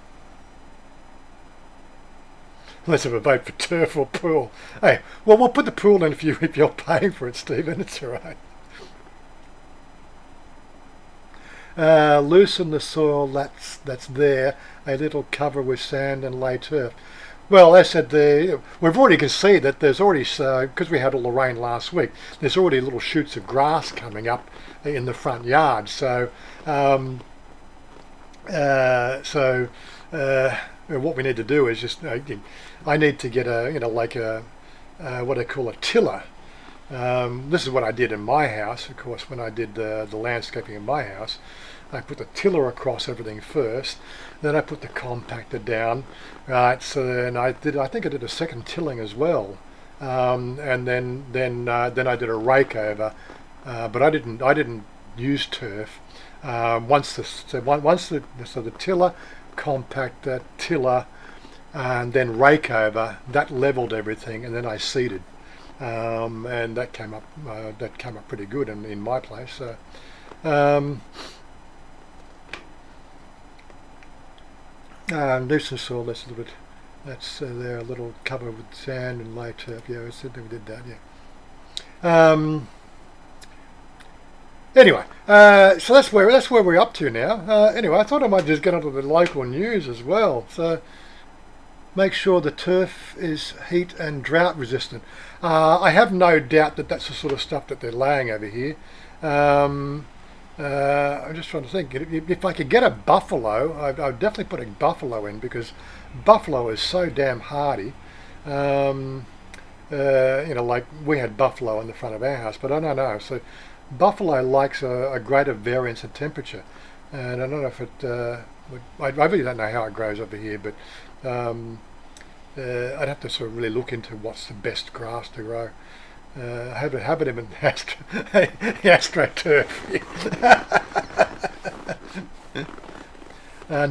A: Let's have a vote for turf or pool. Hey, well, we'll put the pool in if you're paying for it, Stephen. It's all right. Loosen the soil that's there. A little cover with sand and lay turf. Well, as I said, we've already can see that there's already, because we had all the rain last week, there's already little shoots of grass coming up in the front yard. So, what we need to do is just, I need to get a, you know, like a, what I call a tiller. This is what I did in my house, of course, when I did the landscaping in my house. I put the tiller across everything first, then I put the compactor down, right? So then I think I did a second tilling as well, and then I did a rake over, but I didn't use turf. Once the tiller, compactor, tiller, and then rake over, that leveled everything, and then I seeded, and that came up pretty good in my place. So. Loosen soil, that's a little bit, that's there, a little cover with sand and lay turf. Yeah, we did that, yeah. Anyway, so that's where we're up to now. Anyway, I thought I might just get onto the local news as well. So make sure the turf is heat and drought resistant. I have no doubt that that's the sort of stuff that they're laying over here. I'm just trying to think. If I could get a buffalo, I'd definitely put a buffalo in, because buffalo is so damn hardy. You know, like we had buffalo in the front of our house, but I don't know. So buffalo likes a greater variance in temperature, and I don't know if it. I really don't know how it grows over here, but I'd have to sort of really look into what's the best grass to grow. Have it in AstroTurf.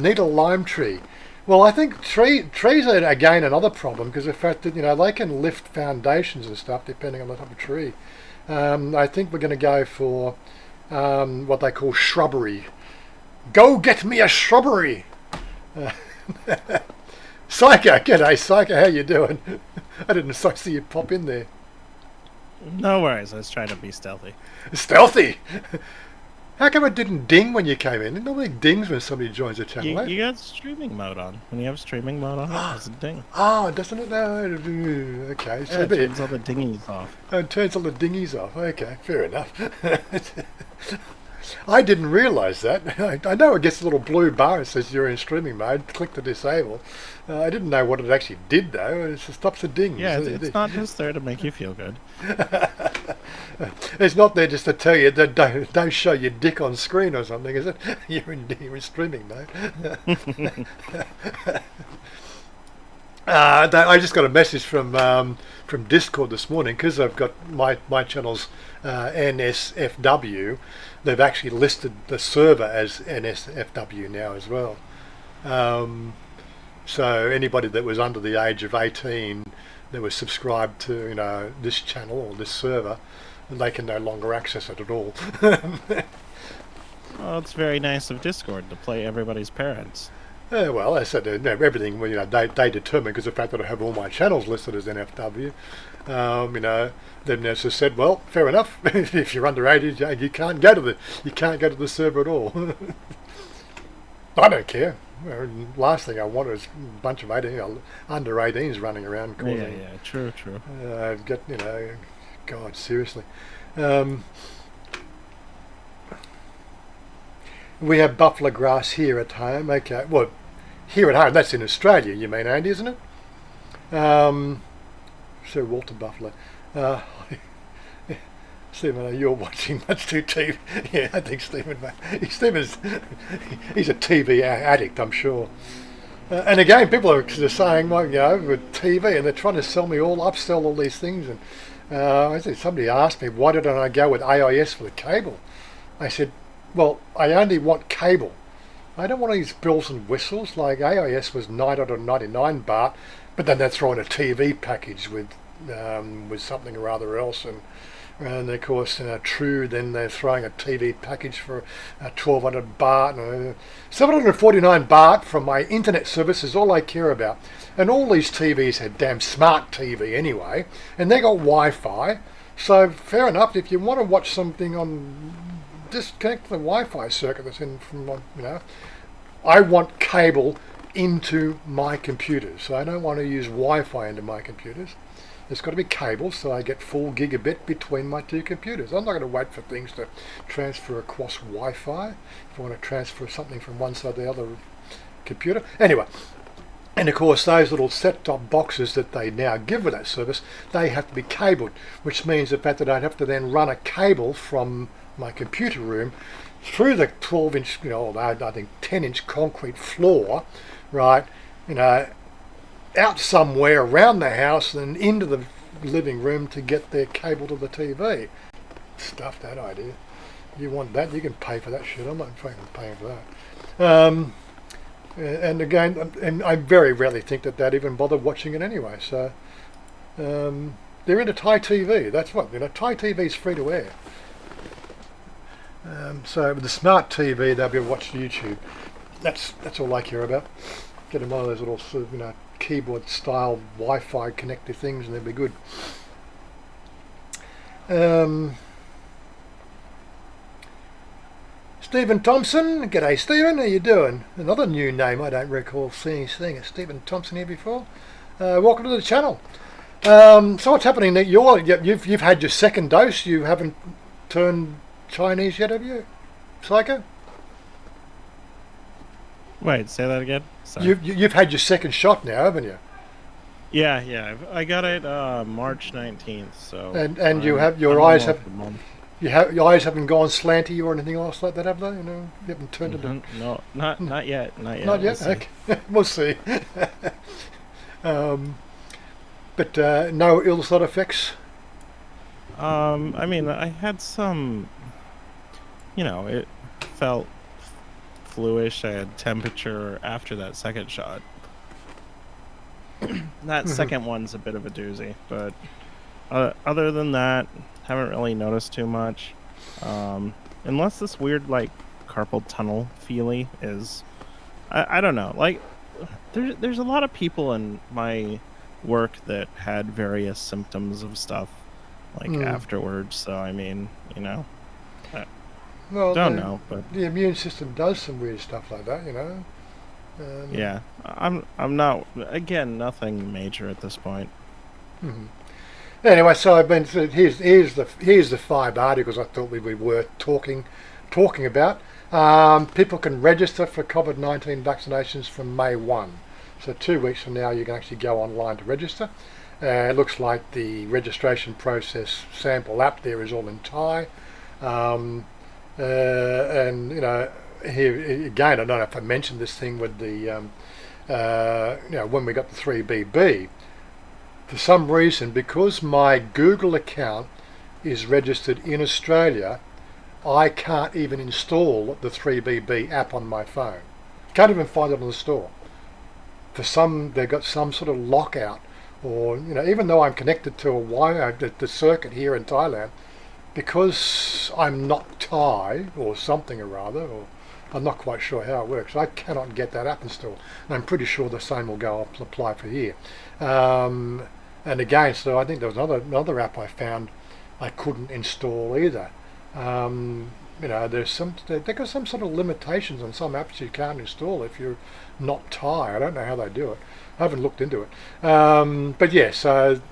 A: Need a lime tree. Well, I think trees are again another problem, because the fact that, you know, they can lift foundations and stuff depending on the type of tree. I think we're going to go for what they call shrubbery. Go get me a shrubbery. Psycho, g'day Psycho, how you doing? I didn't see you pop in there.
D: No worries, I was trying to be stealthy.
A: Stealthy? How come it didn't ding when you came in? It normally dings when somebody joins the channel.
D: You got streaming mode on. When you have streaming mode on, it doesn't ding.
A: Oh, doesn't it? No. Okay. So
D: yeah, it turns all the dingies off.
A: Oh, it turns all the dingies off. Okay, fair enough. I didn't realise that. I know it gets a little blue bar that says you're in streaming mode. Click to disable. I didn't know what it actually did, though. It just stops the dings.
D: Yeah, it's not just there to make you feel good.
A: It's not there just to tell you that don't show your dick on screen or something, is it? You're in streaming mode. I just got a message from Discord this morning, because I've got my channel's NSFW. They've actually listed the server as NSFW now as well. So anybody that was under the age of 18 that was subscribed to, you know, this channel or this server, they can no longer access it at all.
D: Well, it's very nice of Discord to play everybody's parents.
A: Well, I said everything. You know, they determine, because the fact that I have all my channels listed as NFW. You know, they've now just said, well, fair enough. If you're under 18, you can't go to the server at all. I don't care. Last thing I want is a bunch of under 18s running around causing.
D: Yeah, true.
A: You know, God, seriously. Um, we have buffalo grass here at home. Okay, well, here at home, that's in Australia, you mean, Andy, isn't it? Sir Walter Buffalo. Stephen, you're watching much too TV. Yeah, I think Stephen's he's a TV addict, I'm sure. And again, people are saying, well, with TV, and they're trying to upsell all these things. And I think somebody asked me, why didn't I go with AIS for the cable? I said, well, I only want cable. I don't want these bells and whistles. Like AIS was 999 baht, but then they're throwing a TV package with something or other else, and of course, True, then they're throwing a TV package for 1200 baht. 749 baht from my internet service is all I care about. And all these TVs had damn smart TV anyway, and they got Wi-Fi. So fair enough, if you want to watch something on, just connect to the Wi-Fi circuit that's in from, I want cable into my computers. So I don't want to use Wi-Fi into my computers. There's got to be cable, so I get full gigabit between my two computers. I'm not going to wait for things to transfer across Wi-Fi if I want to transfer something from one side to the other computer. Anyway, and of course those little set-top boxes that they now give with that service, they have to be cabled, which means the fact that I'd have to then run a cable from my computer room through the 12-inch, I think 10-inch concrete floor, right, out somewhere around the house and into the living room to get their cable to the TV. Stuff that idea. You want that, you can pay for that shit. I'm not fucking paying for that. And again, and I very rarely think that even bother watching it anyway. So they're into Thai TV. That's what, Thai TV is free to air. So with the smart TV, they'll be able to watch YouTube. That's all I care about. Get them one of those little sort of, keyboard style Wi-Fi connected things, and they'll be good. Stephen Thompson, g'day Stephen, how you doing? Another new name, I don't recall seeing it. Stephen Thompson here before. Welcome to the channel. So what's happening? That you've had your second dose. You haven't turned Chinese yet, have you, Psycho?
D: Wait, say that again. Sorry.
A: You've had your second shot now, haven't you?
D: Yeah. I got it March 19th. So.
A: And you have your eyes have. Your eyes haven't gone slanty or anything else like that, have they? You haven't turned into.
D: No, not yet.
A: Not yet. We'll see. But no ill side effects.
D: I mean, I had some. It felt fluish. I had temperature after that second shot. That second one's a bit of a doozy, but other than that, haven't really noticed too much. Unless this weird carpal tunnel feely is, I don't know. There's a lot of people in my work that had various symptoms of stuff afterwards. So I mean,
A: Well,
D: don't know, but
A: the immune system does some weird stuff like that,
D: yeah, I'm not, again, nothing major at this point.
A: Mm-hmm. Anyway, so I've been. Here's the 5 articles I thought we were worth talking about. People can register for COVID-19 vaccinations from May 1. So 2 weeks from now, you can actually go online to register. It looks like the registration process sample app there is all in Thai. And here again, I don't know if I mentioned this thing with the when we got the 3BB, for some reason, because my Google account is registered in Australia, I can't even install the 3BB app on my phone. Can't even find it on the store. They've got some sort of lockout, or even though I'm connected to the circuit here in Thailand, because I'm not Thai or something or other, or I'm not quite sure how it works, I cannot get that app installed. And I'm pretty sure the same will go up and apply for here. And again, so I think there was another app I found I couldn't install either. They've got some sort of limitations on some apps you can't install if you're not Thai. I don't know how they do it. I haven't looked into it. But yeah, so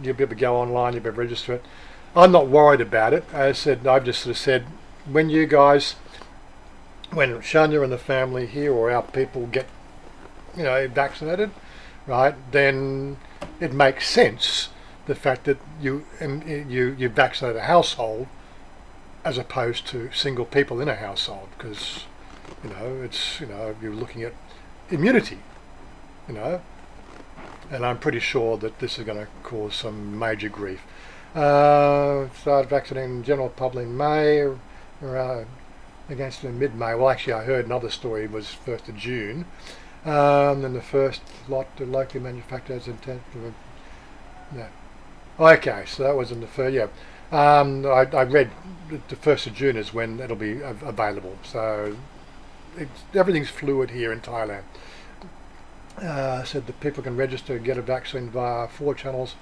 A: you'll be able to go online, you'll be able to register it. I'm not worried about it. As I said, I've just sort of said, when Chanya and the family here or our people get, vaccinated, right, then it makes sense, the fact that you vaccinate a household as opposed to single people in a household, because it's you're looking at immunity, and I'm pretty sure that this is going to cause some major grief. Started vaccinating the general public in May, against in mid-May. Well, actually, I heard another story was 1st of June. Then the first lot locally manufactured as intent. No. Okay, so that was in the first. Yeah, I read the 1st of June is when it'll be available. So everything's fluid here in Thailand. Said that people can register and get a vaccine via 4 channels.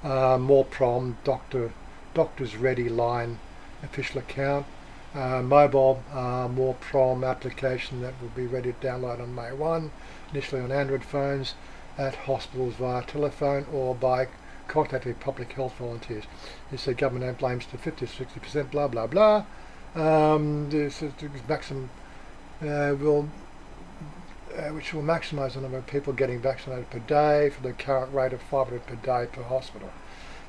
A: More prom, Doctors Ready Line official account. Mobile More Prom application that will be ready to download on May 1, initially on Android phones, at hospitals via telephone or by contacting public health volunteers. He said government blames to 50-60%, blah blah blah. This is maximum which will maximise the number of people getting vaccinated per day for the current rate of 500 per day per hospital.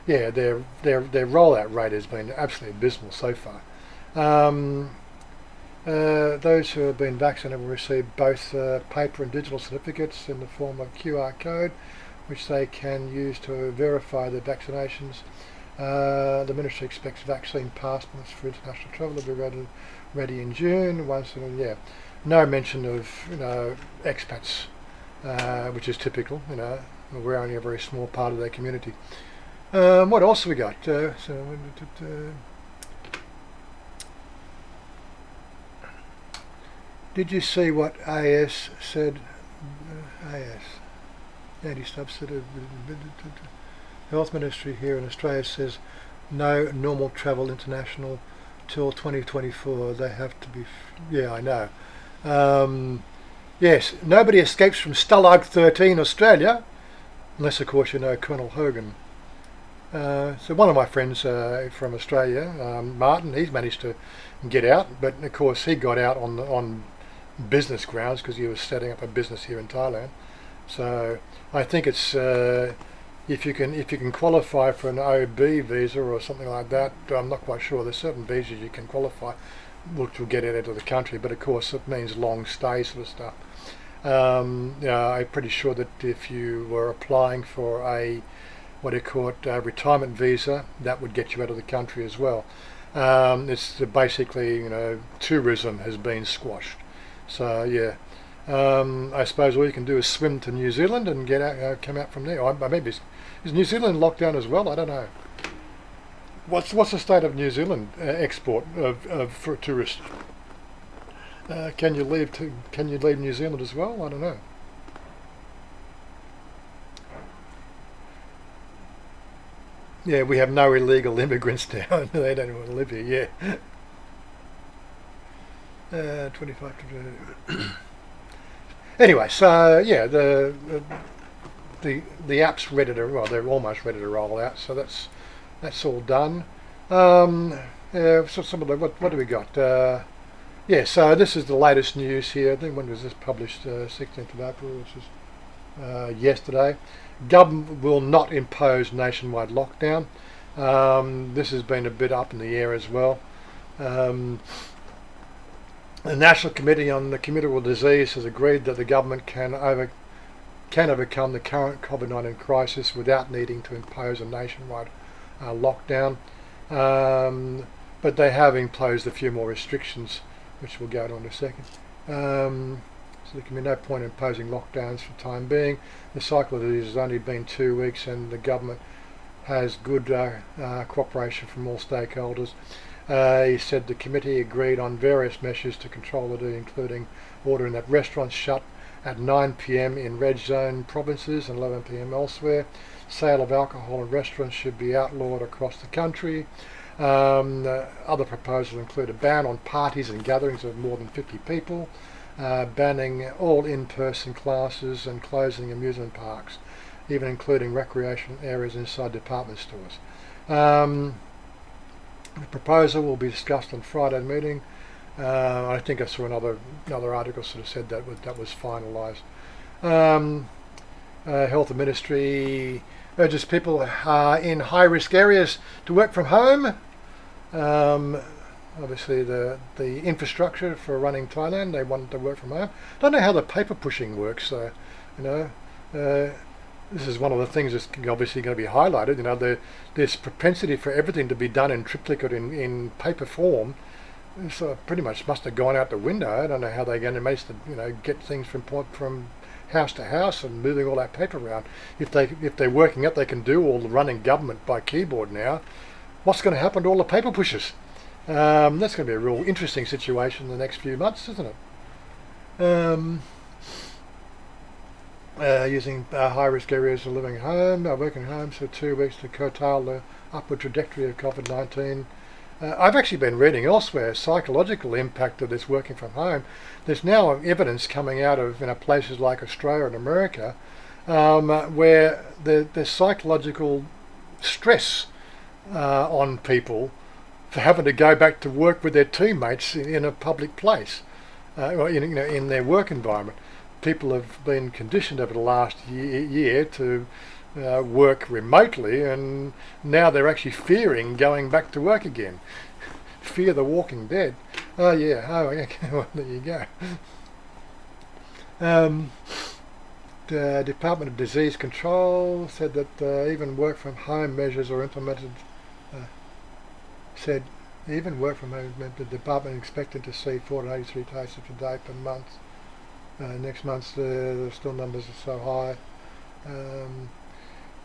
A: Yeah, their rollout rate has been absolutely abysmal so far. Those who have been vaccinated will receive both paper and digital certificates in the form of QR code, which they can use to verify their vaccinations. The ministry expects vaccine passports for international travel to be ready in June. No mention of expats, which is typical. We're only a very small part of their community. What else have we got? Did you see what AS said? AS, anti-subsidy. Health Ministry here in Australia says no normal travel international till 2024. They have to be. Yeah, I know. Yes, nobody escapes from Stalag 13 Australia, unless of course you know Colonel Hogan. So one of my friends from Australia, Martin, he's managed to get out, but of course he got out on business grounds because he was setting up a business here in Thailand. So I think it's if you can qualify for an OB visa or something like that. I'm not quite sure. There's certain visas you can qualify, which will get it into the country, but of course it means long stay sort of stuff. I'm pretty sure that if you were applying for a retirement visa, that would get you out of the country as well. It's basically, tourism has been squashed. So yeah, I suppose all you can do is swim to New Zealand and get out, come out from there. Maybe is New Zealand locked down as well? I don't know. What's the state of New Zealand export for tourists? Can you leave New Zealand as well? I don't know. Yeah, we have no illegal immigrants now. They don't want to live here. Yeah. 25. Anyway, so yeah, the app's ready to. Well, they're almost ready to roll out. So that's all done. So some of the what do we got? Yeah, so this is the latest news here. I think when was this published? 16th of April, which is yesterday. Government will not impose nationwide lockdown. This has been a bit up in the air as well. The National Committee on the Communicable Disease has agreed that the government can overcome the current COVID-19 crisis without needing to impose a nationwide lockdown. But they have imposed a few more restrictions, which we'll go to in a second. So there can be no point in imposing lockdowns for the time being. The cycle of these has only been 2 weeks and the government has good cooperation from all stakeholders. He said the committee agreed on various measures to control it, including ordering that restaurants shut at 9 p.m. in red zone provinces and 11 p.m. elsewhere. Sale of alcohol in restaurants should be outlawed across the country. Other proposals include a ban on parties and gatherings of more than 50 people, banning all in-person classes and closing amusement parks, even including recreation areas inside department stores. The proposal will be discussed on Friday meeting. I think I saw another article sort of said that was finalised. Health Ministry urges people in high-risk areas to work from home. Obviously, the infrastructure for running Thailand, they want to work from home. Don't know how the paper pushing works, so this is one of the things that's obviously going to be highlighted. There's propensity for everything to be done in triplicate in paper form. So pretty much must have gone out the window. I don't know how they're going to manage to get things from house to house and moving all that paper around. If they're working out they can do all the running government by keyboard now, what's going to happen to all the paper pushers? That's going to be a real interesting situation in the next few months, isn't it? Using high-risk areas of living home, working home for 2 weeks to curtail the upward trajectory of COVID-19. I've actually been reading elsewhere psychological impact of this working from home. There's now evidence coming out of places like Australia and America where there's psychological stress on people for having to go back to work with their teammates in a public place, or in their work environment. People have been conditioned over the last year to work remotely, and now they're actually fearing going back to work again. Fear the Walking Dead. Oh yeah, well, there you go. The Department of Disease Control said that even work from home measures are implemented. The department expected to see 483 cases per day per month. Next month the still numbers are so high.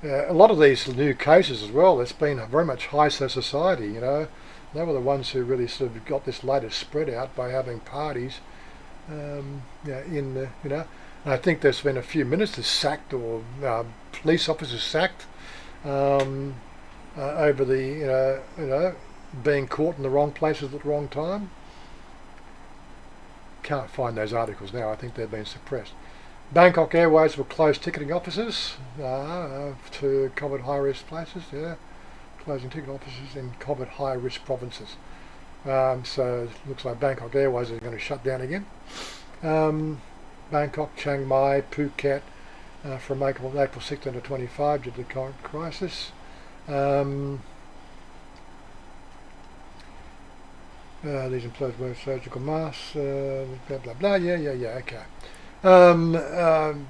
A: A lot of these new cases as well, it's been very much high society, They were the ones who really sort of got this latest spread out by having parties, and I think there's been a few ministers sacked or police officers sacked over the, being caught in the wrong places at the wrong time. Can't find those articles now. I think they've been suppressed. Bangkok Airways will close ticketing offices to COVID high-risk places. Yeah, closing ticket offices in COVID high-risk provinces. So it looks like Bangkok Airways is going to shut down again. Bangkok, Chiang Mai, Phuket from April 16 to 25 due to the current crisis. These employees wear surgical masks, blah blah blah. Yeah. Okay.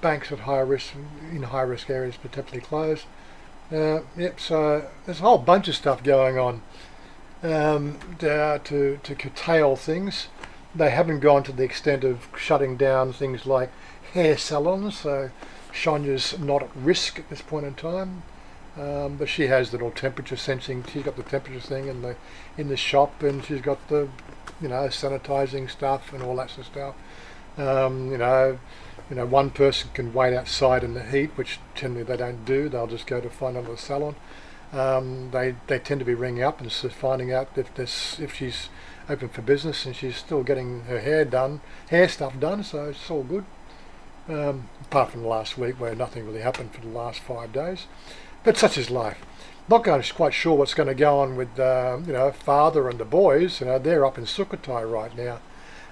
A: Banks at in high risk areas potentially closed. Yep. So there's a whole bunch of stuff going on to curtail things. They haven't gone to the extent of shutting down things like hair salons. So Chanya's not at risk at this point in time. But she has the little temperature sensing. She's got the temperature thing in the shop, and she's got the sanitizing stuff and all that sort of stuff. One person can wait outside in the heat, which generally they don't do. They'll just go to find another salon. They tend to be ringing up and finding out if she's open for business, and she's still getting her hair stuff done. So it's all good. Apart from the last week where nothing really happened for the last 5 days. But such is life. Not quite sure what's going to go on with father and the boys. They're up in Sukhothai right now.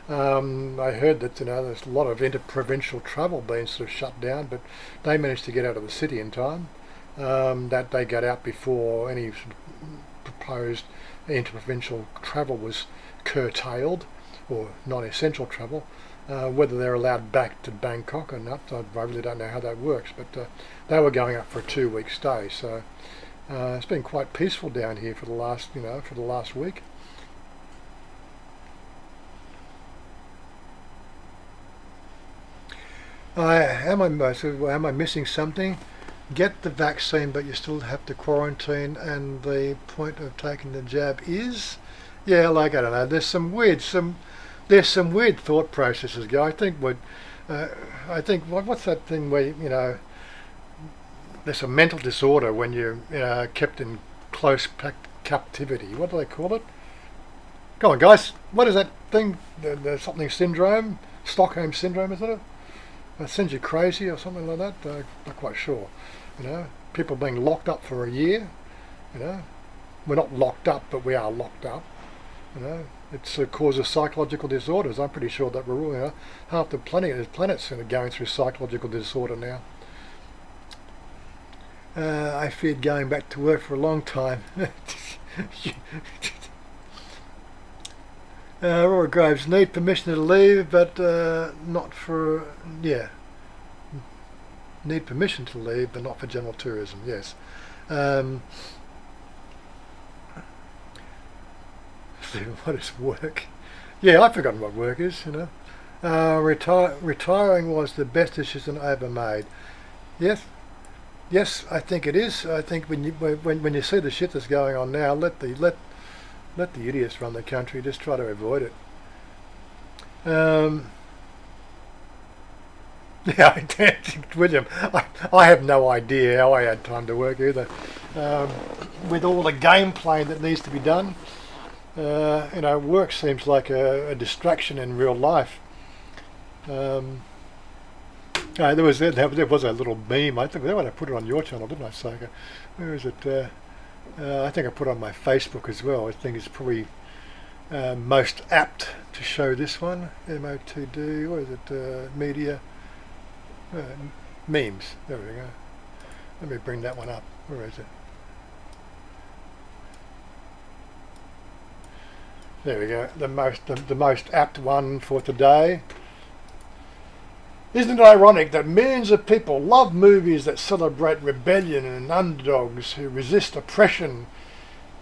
A: I heard that there's a lot of inter-provincial travel being sort of shut down, but they managed to get out of the city in time. That they got out before any sort of proposed inter-provincial travel was curtailed, or non-essential travel. Whether they're allowed back to Bangkok or not, I really don't know how that works. But they were going up for a 2-week stay, so it's been quite peaceful down here for the last week. Am I missing something? Get the vaccine, but you still have to quarantine. And the point of taking the jab is, I don't know. There's some weird thought processes. I think what's that thing where there's a mental disorder when you're kept in close captivity. What do they call it? Come on, guys. What is that thing? The something syndrome? Stockholm syndrome, is it? It sends you crazy or something like that. Not quite sure. People being locked up for a year. we're not locked up, but we are locked up. You know, it causes psychological disorders. I'm pretty sure that we're all, you know, half the planet's going through psychological disorder now. I feared going back to work for a long time. Aurora Groves need permission to leave, but not for, yeah. Need permission to leave, but not for general tourism, yes. What is work? Yeah, I've forgotten what work is, you know. Retiring was the best decision I ever made. Yes, I think it is. I think when you see the shit that's going on now, let the idiots run the country. Just try to avoid it. Yeah, William, I have no idea how I had time to work either. With all the game playing that needs to be done, you know, work seems like a distraction in real life. There was a little meme. I think I put it on your channel, didn't I, Saka? Where is it? I think I put it on my Facebook as well. I think it's probably most apt to show this one. MO2D, what is it? Media. Memes. There we go. Let me bring that one up. Where is it? There we go. The most apt one for today. Isn't it ironic that millions of people love movies that celebrate rebellion and underdogs who resist oppression,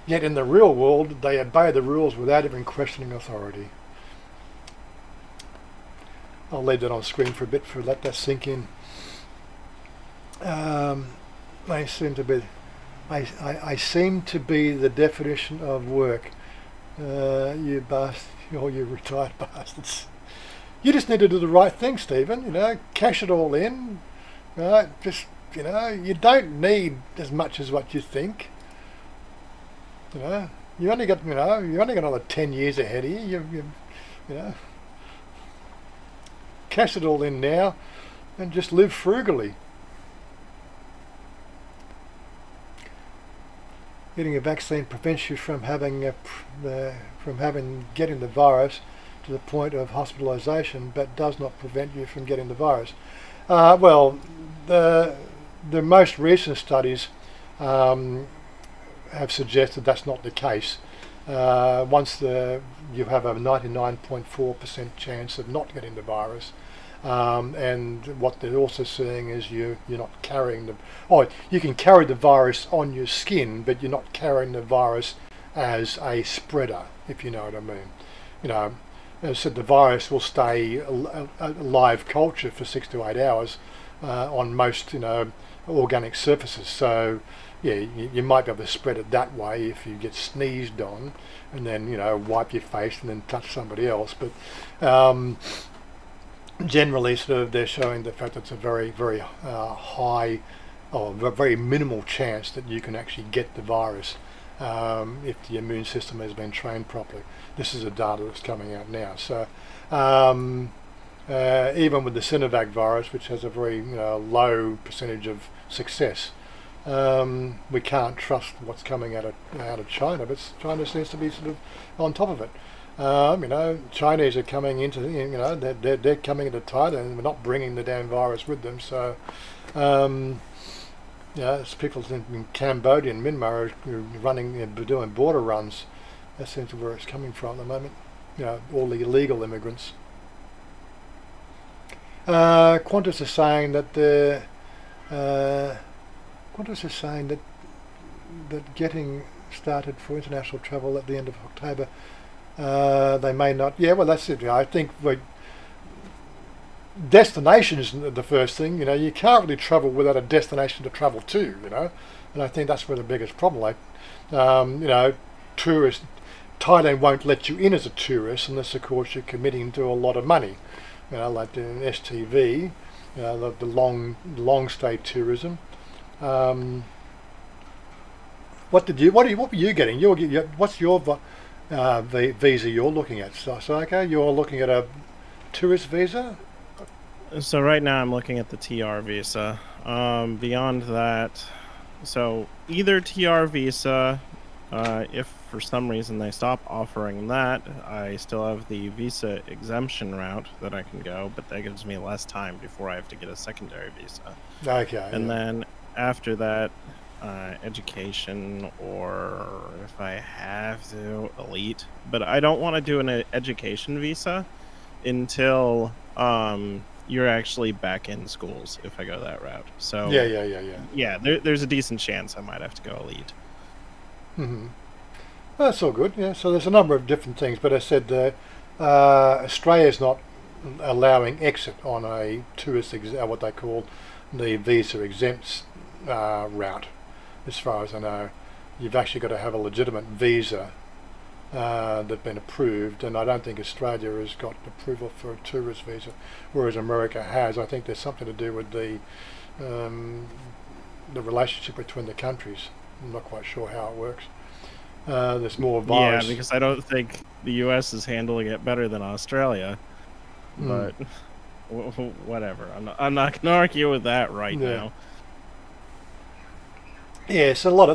A: yet in the real world they obey the rules without even questioning authority? I'll leave that on screen for a bit for let that sink in. I seem to be the definition of work. You retired bastards. You just need to do the right thing, Stephen. You know, cash it all in. Right? Just, you know, you don't need as much as what you think. You know, you only got another 10 years ahead of you. You know, cash it all in now, and just live frugally. Getting a vaccine prevents you from getting the virus to the point of hospitalisation, but does not prevent you from getting the virus. Well, the most recent studies have suggested that's not the case. Once you have a 99.4% chance of not getting the virus, and what they're also seeing is you're not carrying you can carry the virus on your skin, but you're not carrying the virus as a spreader, if you know what I mean. You know, as I said, the virus will stay a live culture for 6 to 8 hours on most, you know, organic surfaces. So yeah, you might be able to spread it that way if you get sneezed on, and then, you know, wipe your face and then touch somebody else. But generally, sort of, they're showing the fact that it's a very, very high, or a very minimal chance that you can actually get the virus if the immune system has been trained properly. This is the data that's coming out now. So even with the Sinovac virus, which has a very low percentage of success, we can't trust what's coming out of China, but China seems to be sort of on top of it. You know, Chinese are coming into, you know, they're coming into Thailand, and we're not bringing the damn virus with them. So, yeah, it's people in Cambodia and Myanmar are doing border runs. That seems to be where it's coming from at the moment. You know, all the illegal immigrants. Qantas is saying that that getting started for international travel at the end of October. They may not. Yeah, well, that's it. I think destination isn't the first thing. You know, you can't really travel without a destination to travel to. You know, and I think that's where the biggest problem. Like, you know, Thailand won't let you in as a tourist unless, of course, you're committing to a lot of money. You know, like the STV, you know, the long stay tourism. What were you getting? What's your visa you're looking at? So okay, you're looking at a tourist visa?
D: So right now I'm looking at the TR visa. Beyond that, so either TR visa If for some reason they stop offering that, I still have the visa exemption route that I can go, but that gives me less time before I have to get a secondary visa.
A: Okay.
D: And
A: yeah.
D: then after that, education, or if I have to, elite. But I don't want to do an education visa until you're actually back in schools if I go that route. So
A: Yeah.
D: there's a decent chance I might have to go elite.
A: Mm-hmm. Well, that's all good. Yeah. So there's a number of different things, but I said Australia's not allowing exit on a tourist what they call the visa exempt route. As far as I know, you've actually got to have a legitimate visa that's been approved, and I don't think Australia has got approval for a tourist visa, whereas America has. I think there's something to do with the relationship between the countries. I'm not quite sure how it works. There's more virus.
D: Yeah, because I don't think the U.S. is handling it better than Australia. But whatever. I'm not going to argue with that right now.
A: Yes, there's a lot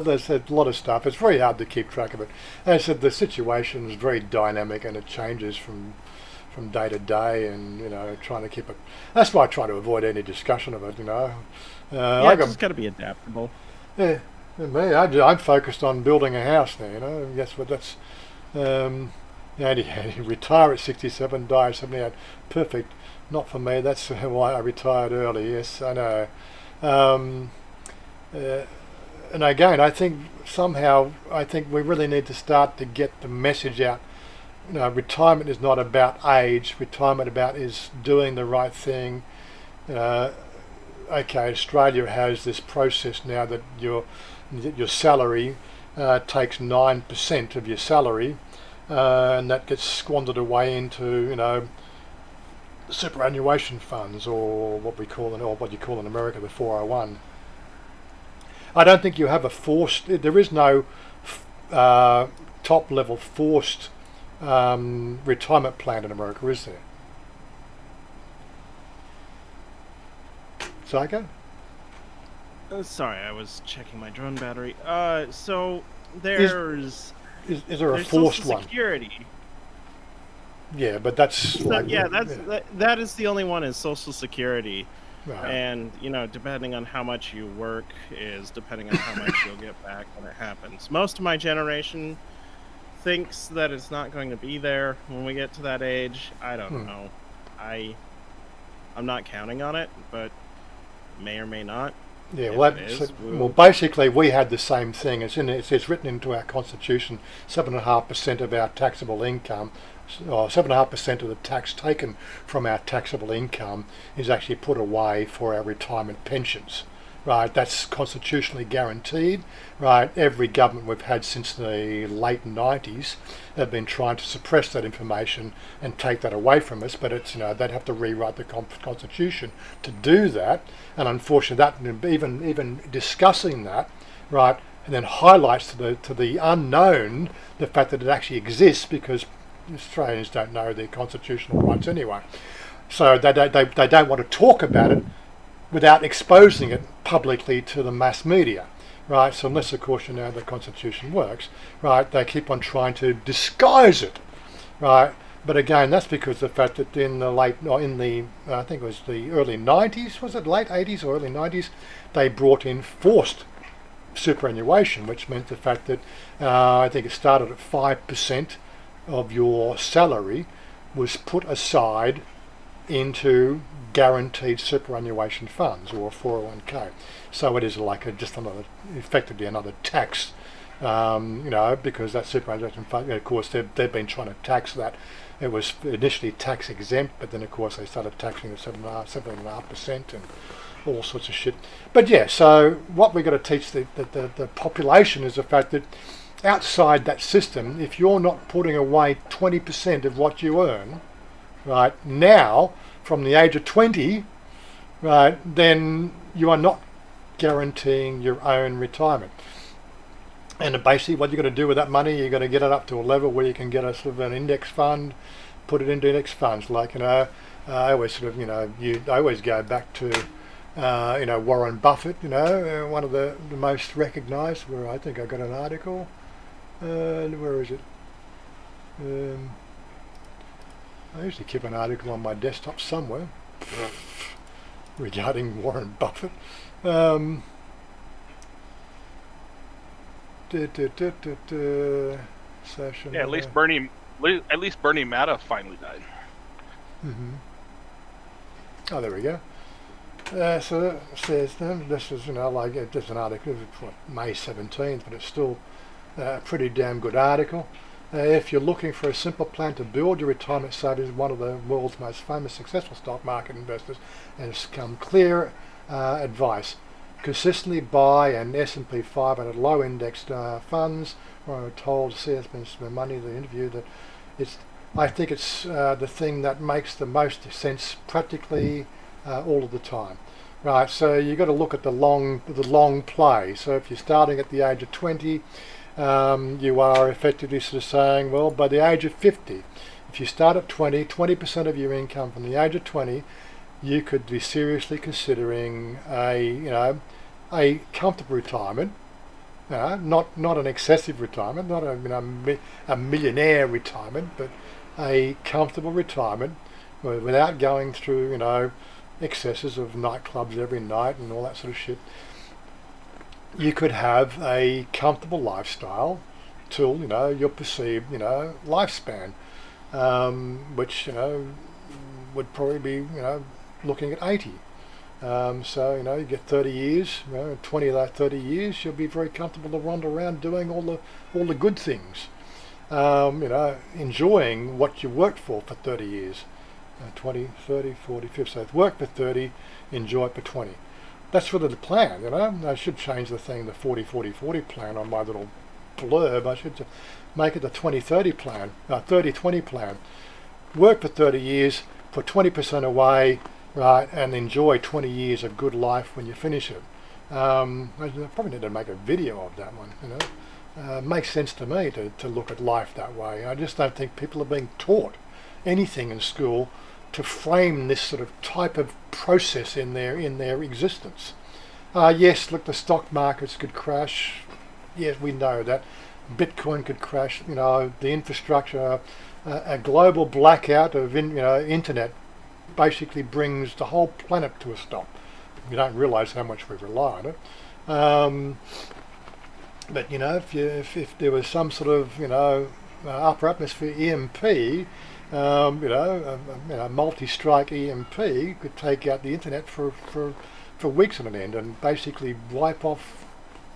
A: of stuff. It's very hard to keep track of it. As I said, the situation is very dynamic and it changes from day to day, and trying to keep it. That's why I try to avoid any discussion of it.
D: I just got to be adaptable.
A: Yeah, me, I'm focused on building a house now. Yes, but that's retire at 67, die at 78. Perfect. Not for me. That's why I retired early. Yes, I know. And again, I think we really need to start to get the message out. Retirement is not about age. Retirement is doing the right thing. Okay, Australia has this process now that your salary takes 9% of your salary, and that gets squandered away into superannuation funds, or what you call in America the 401. I don't think you have there is no top level forced retirement plan in America, is there? Psycho?
D: Sorry, I was checking my drone battery. So there's
A: is there a
D: there's
A: forced
D: Social
A: one?
D: Security.
A: Yeah, but that's
D: that is the only one is Social Security.
A: Right.
D: And depending on how much you work is depending on how much you'll get back when it happens. Most of my generation thinks that it's not going to be there when we get to that age. I don't know. I'm not counting on it, but may or may not.
A: Yeah, well, basically we had the same thing. It's written into our constitution. 7.5% of our taxable income, or 7.5% of the tax taken from our taxable income, is actually put away for our retirement pensions. Right, that's constitutionally guaranteed. Right, every government we've had since the late 90s have been trying to suppress that information and take that away from us. But it's they'd have to rewrite the constitution to do that. And unfortunately, that even discussing that, right, and then highlights to the unknown the fact that it actually exists, because Australians don't know their constitutional rights anyway. So they don't want to talk about it without exposing it publicly to the mass media, right? So unless, of course, the Constitution works, right, they keep on trying to disguise it, right? But again, that's because of the fact that I think it was the early 90s, was it late 80s or early 90s, they brought in forced superannuation, which meant the fact that I think it started at 5% of your salary was put aside into guaranteed superannuation funds, or 401k. So it is like effectively another tax, because that superannuation fund, of course, they've been trying to tax that. It was initially tax exempt, but then of course they started taxing at 7.5%, and all sorts of shit. But yeah, so what we've got to teach the population is the fact that outside that system, if you're not putting away 20% of what you earn, right, now, from the age of 20, right, then you are not guaranteeing your own retirement. And basically what you've got to do with that money, you've got to get it up to a level where you can get a sort of an index fund, put it into index funds. Like, I always sort of, I always go back to, Warren Buffett, one of the most recognised, where I think I got an article. Where is it? I usually keep an article on my desktop somewhere regarding Warren Buffett. Social
B: Yeah, at least Bernie Madoff finally died.
A: Oh, there we go. So it says this is, like there's an article for May 17th, but it's still a pretty damn good article. If you're looking for a simple plan to build your retirement savings, one of the world's most famous successful stock market investors has come clear advice. Consistently buy an S&P 500 low indexed funds. We're told to see it's been money the interview that I think it's the thing that makes the most sense practically all of the time. Right, so you've got to look at the long play. So if you're starting at the age of 20, you are effectively sort of saying, well, by the age of 50, if you start at 20% of your income from the age of 20, you could be seriously considering a comfortable retirement, not an excessive retirement, not a millionaire retirement, but a comfortable retirement without going through excesses of nightclubs every night and all that sort of shit. You could have a comfortable lifestyle till your perceived lifespan, which would probably be looking at 80. So you get 30 years, 20 of that 30 years, you'll be very comfortable to wander around doing all the good things, enjoying what you worked for 30 years, 20, 30, 40, 50. So work for 30, enjoy it for 20. That's really the plan, I should change the 40-40-40 plan on my little blurb. I should make it the 20-30 plan, 30-20 plan. Work for 30 years, put 20% away, right, and enjoy 20 years of good life when you finish it. I probably need to make a video of that one, makes sense to me to look at life that way. I just don't think people are being taught anything in school to frame this sort of type of process in their existence. Yes, look, the stock markets could crash. Yes, we know that. Bitcoin could crash. The infrastructure, a global blackout of internet basically brings the whole planet to a stop. You don't realise how much we rely on it. But if there was some sort of upper atmosphere EMP, a multi-strike EMP could take out the internet for weeks on end and basically wipe off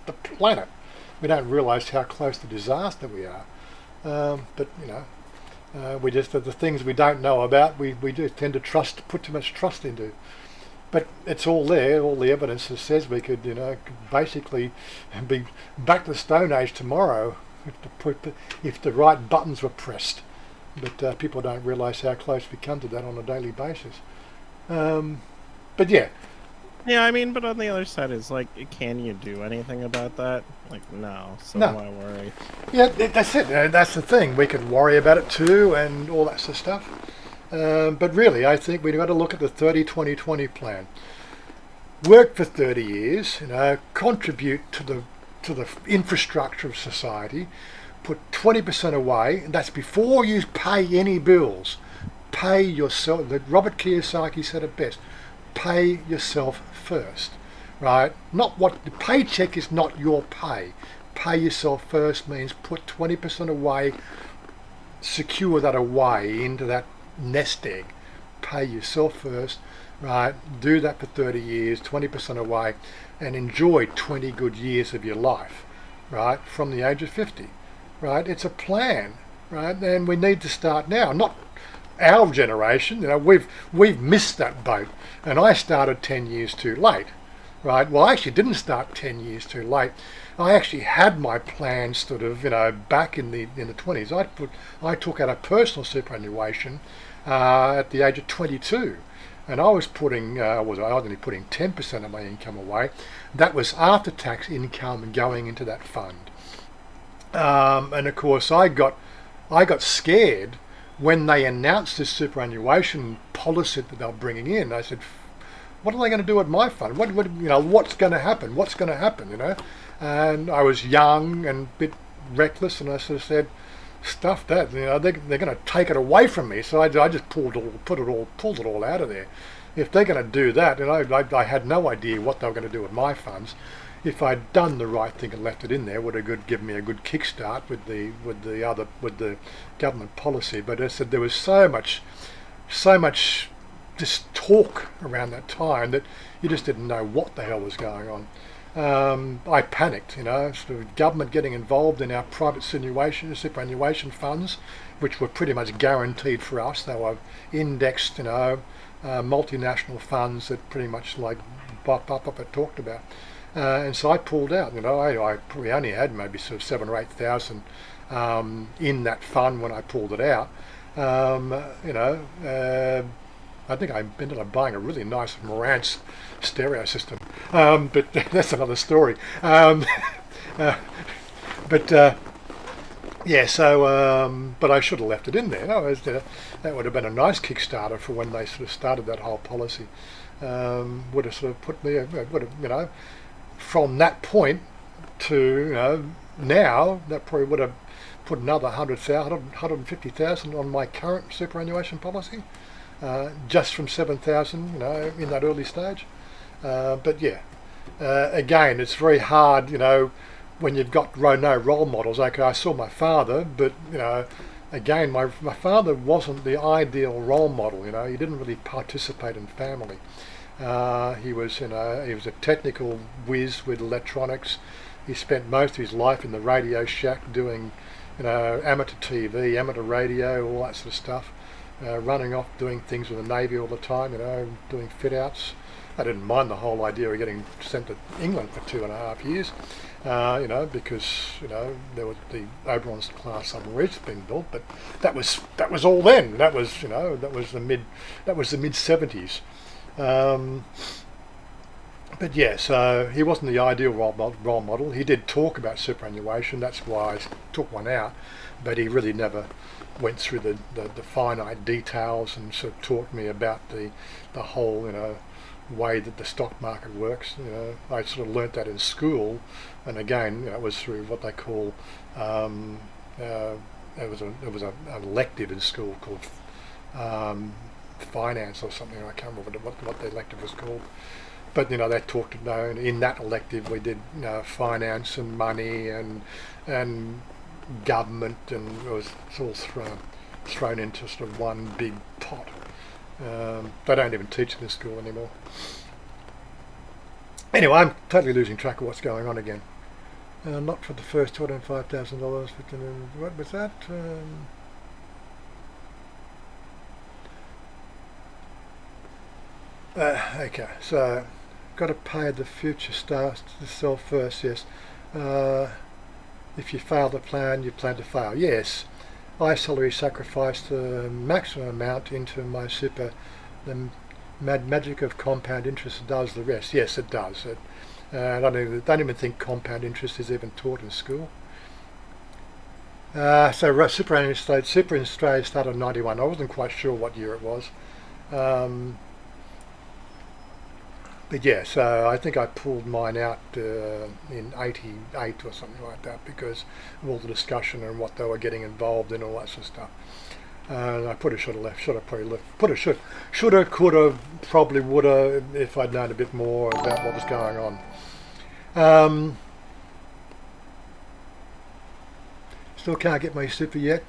A: the planet. We don't realise how close to disaster we are. But we just the things we don't know about, we do tend to put too much trust into. But it's all there, all the evidence that says we could, basically be back to the Stone Age tomorrow if the right buttons were pressed. But people don't realise how close we come to that on a daily basis. But yeah.
D: Yeah, I mean, but on the other side is like, can you do anything about that? Like, no. So why worry?
A: Yeah, that's it. That's the thing. We could worry about it too and all that sort of stuff. But really, I think we've got to look at the 30-20-20 plan. Work for 30 years, contribute to the infrastructure of society, put 20% away, and that's before you pay any bills. Pay yourself. Robert Kiyosaki said it best. Pay yourself first, right? The paycheck is not your pay. Pay yourself first means put 20% away, secure that away into that nest egg. Pay yourself first, right? Do that for 30 years, 20% away, and enjoy 20 good years of your life, right? From the age of 50, right? It's a plan, right? And we need to start now, not our generation. We've missed that boat, and I started 10 years too late, right? Well, I actually didn't start 10 years too late. I actually had my plans sort of, back in the 20s. I took out a personal superannuation at the age of 22, and I was putting, I was only putting 10% of my income away. That was after-tax income going into that fund, and of course I got scared when they announced this superannuation policy that they were bringing in. I said, what are they going to do with my fund? What's going to happen? What's going to happen? And I was young and a bit reckless, and I sort of said, stuff that, you know, they're going to take it away from me. So I just pulled it all out of there. If they're going to do that, and I had no idea what they were going to do with my funds. If I'd done the right thing and left it in there, would have given me a good kickstart with the government policy. But as I said, there was so much just talk around that time that you just didn't know what the hell was going on. I panicked, you know, sort of government getting involved in our private superannuation funds, which were pretty much guaranteed for us. They were indexed, you know, multinational funds that pretty much like Papa talked about. And so I pulled out, you know, I probably only had maybe sort of 7,000 or 8,000 in that fund when I pulled it out. You know, I think I ended up buying a really nice Marantz stereo system, but that's another story. Yeah, so, but I should have left it in there. That would have been a nice Kickstarter for when they sort of started that whole policy. Would have sort of put me, would have, you know, from that point to, you know, now, that probably would have put another 100,000, 150,000 on my current superannuation policy, just from 7,000, you know, in that early stage. But yeah, again, it's very hard, you know, when you've got no role models. Okay, I saw my father, but, you know, again, my father wasn't the ideal role model, you know, he didn't really participate in family. He was, you know, he was a technical whiz with electronics. He spent most of his life in the Radio Shack doing, you know, amateur TV, amateur radio, all that sort of stuff. Running off doing things with the Navy all the time, you know, doing fit outs. I didn't mind the whole idea of getting sent to England for 2.5 years, you know, because, you know, there was the Oberon's class submarines being built, but that was all then. That was, you know, that was the mid 70s. But yeah, so he wasn't the ideal role model. He did talk about superannuation, that's why I took one out, but he really never went through the finite details and sort of taught me about the whole, you know, way that the stock market works. You know, I sort of learnt that in school, and again, you know, it was through what they call it was an elective in school called finance or something. I can't remember what the elective was called. But, you know, they talked, you know, in that elective we did, you know, finance and money and government, and it was all thrown into sort of one big pot. They don't even teach in the school anymore. Anyway, I'm totally losing track of what's going on again. Not for the first $205,000. What was that? Okay, so got to pay the future stars to self first. Yes. If you fail the plan, you plan to fail. Yes. I salary sacrificed the maximum amount into my super. The magic of compound interest does the rest. Yes, it does. I don't even think compound interest is even taught in school. So Super in Australia started in '91. I wasn't quite sure what year it was. But yeah, so I think I pulled mine out in '88 or something like that because of all the discussion and what they were getting involved in, all that sort of stuff. I should have left. Should have probably left. Should have, could have, probably would have if I'd known a bit more about what was going on. Still can't get my super yet.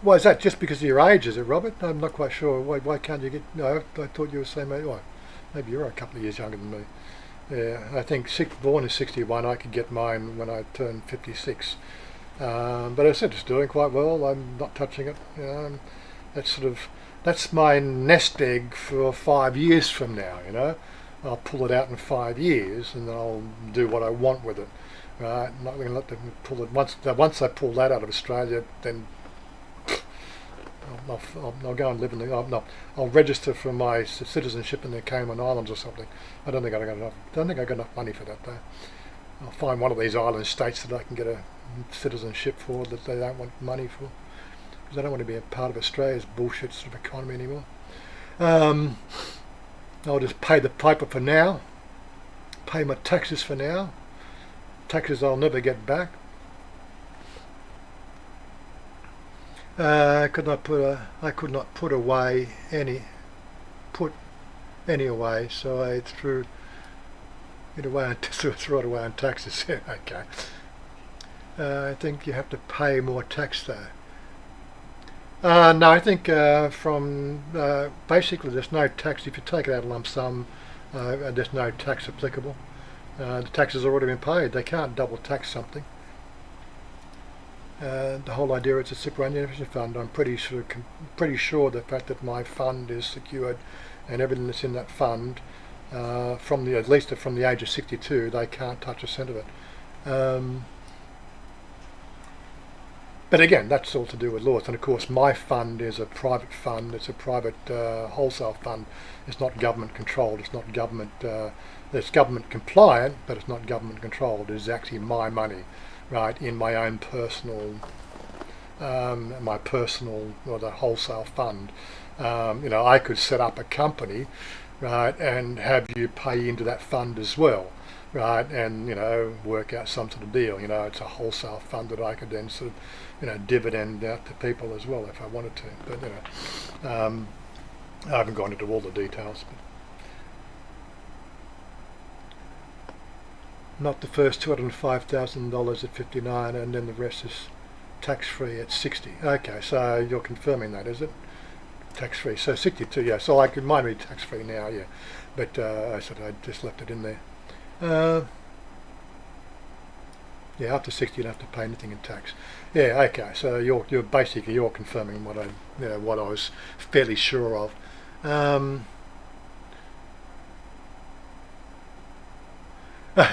A: Why is that? Just because of your age, is it, Robert? I'm not quite sure. Why can't you get? No, I thought you were the same age. Well, maybe you're a couple of years younger than me. Yeah, I think born in '61. I could get mine when I turned 56. But I said it's doing quite well. I'm not touching it. You know, that's my nest egg for 5 years from now. You know, I'll pull it out in 5 years and then I'll do what I want with it. Right? I'm not going to let them pull it once I pull that out of Australia, then I'll go and live in the. I'll register for my citizenship in the Cayman Islands or something. I don't think I got enough money for that though. I'll find one of these island states that I can get a citizenship for that they don't want money for, because I don't want to be a part of Australia's bullshit sort of economy anymore. I'll just pay the piper for now, pay my taxes for now, taxes I'll never get back. I could not put any away, so I threw it away threw it away on taxes. Okay. I think you have to pay more tax though. No, I think basically there's no tax if you take it out of lump sum. There's no tax applicable. The tax has already been paid. They can't double tax something. The whole idea is a superannuation fund. I'm pretty sure the fact that my fund is secured and everything that's in that fund, at least from the age of 62, they can't touch a cent of it. But again, that's all to do with laws. And of course, my fund is a private fund. It's a private wholesale fund. It's not government controlled. It's not government. It's government compliant, but it's not government controlled. It's actually my money, right, in my own personal, or the wholesale fund. I could set up a company, right, and have you pay into that fund as well, right, and work out some sort of deal. It's a wholesale fund that I could then sort of dividend out to people as well if I wanted to. But I haven't gone into all the details. But not the first $205,000 at 59, and then the rest is tax-free at 60. Okay, so you're confirming that, is it? Tax-free. So 62, yeah. So I could mine be tax-free now, yeah. But I said I just left it in there. Yeah, after 60 you don't have to pay anything in tax. Yeah, okay. So you're basically confirming what I was fairly sure of.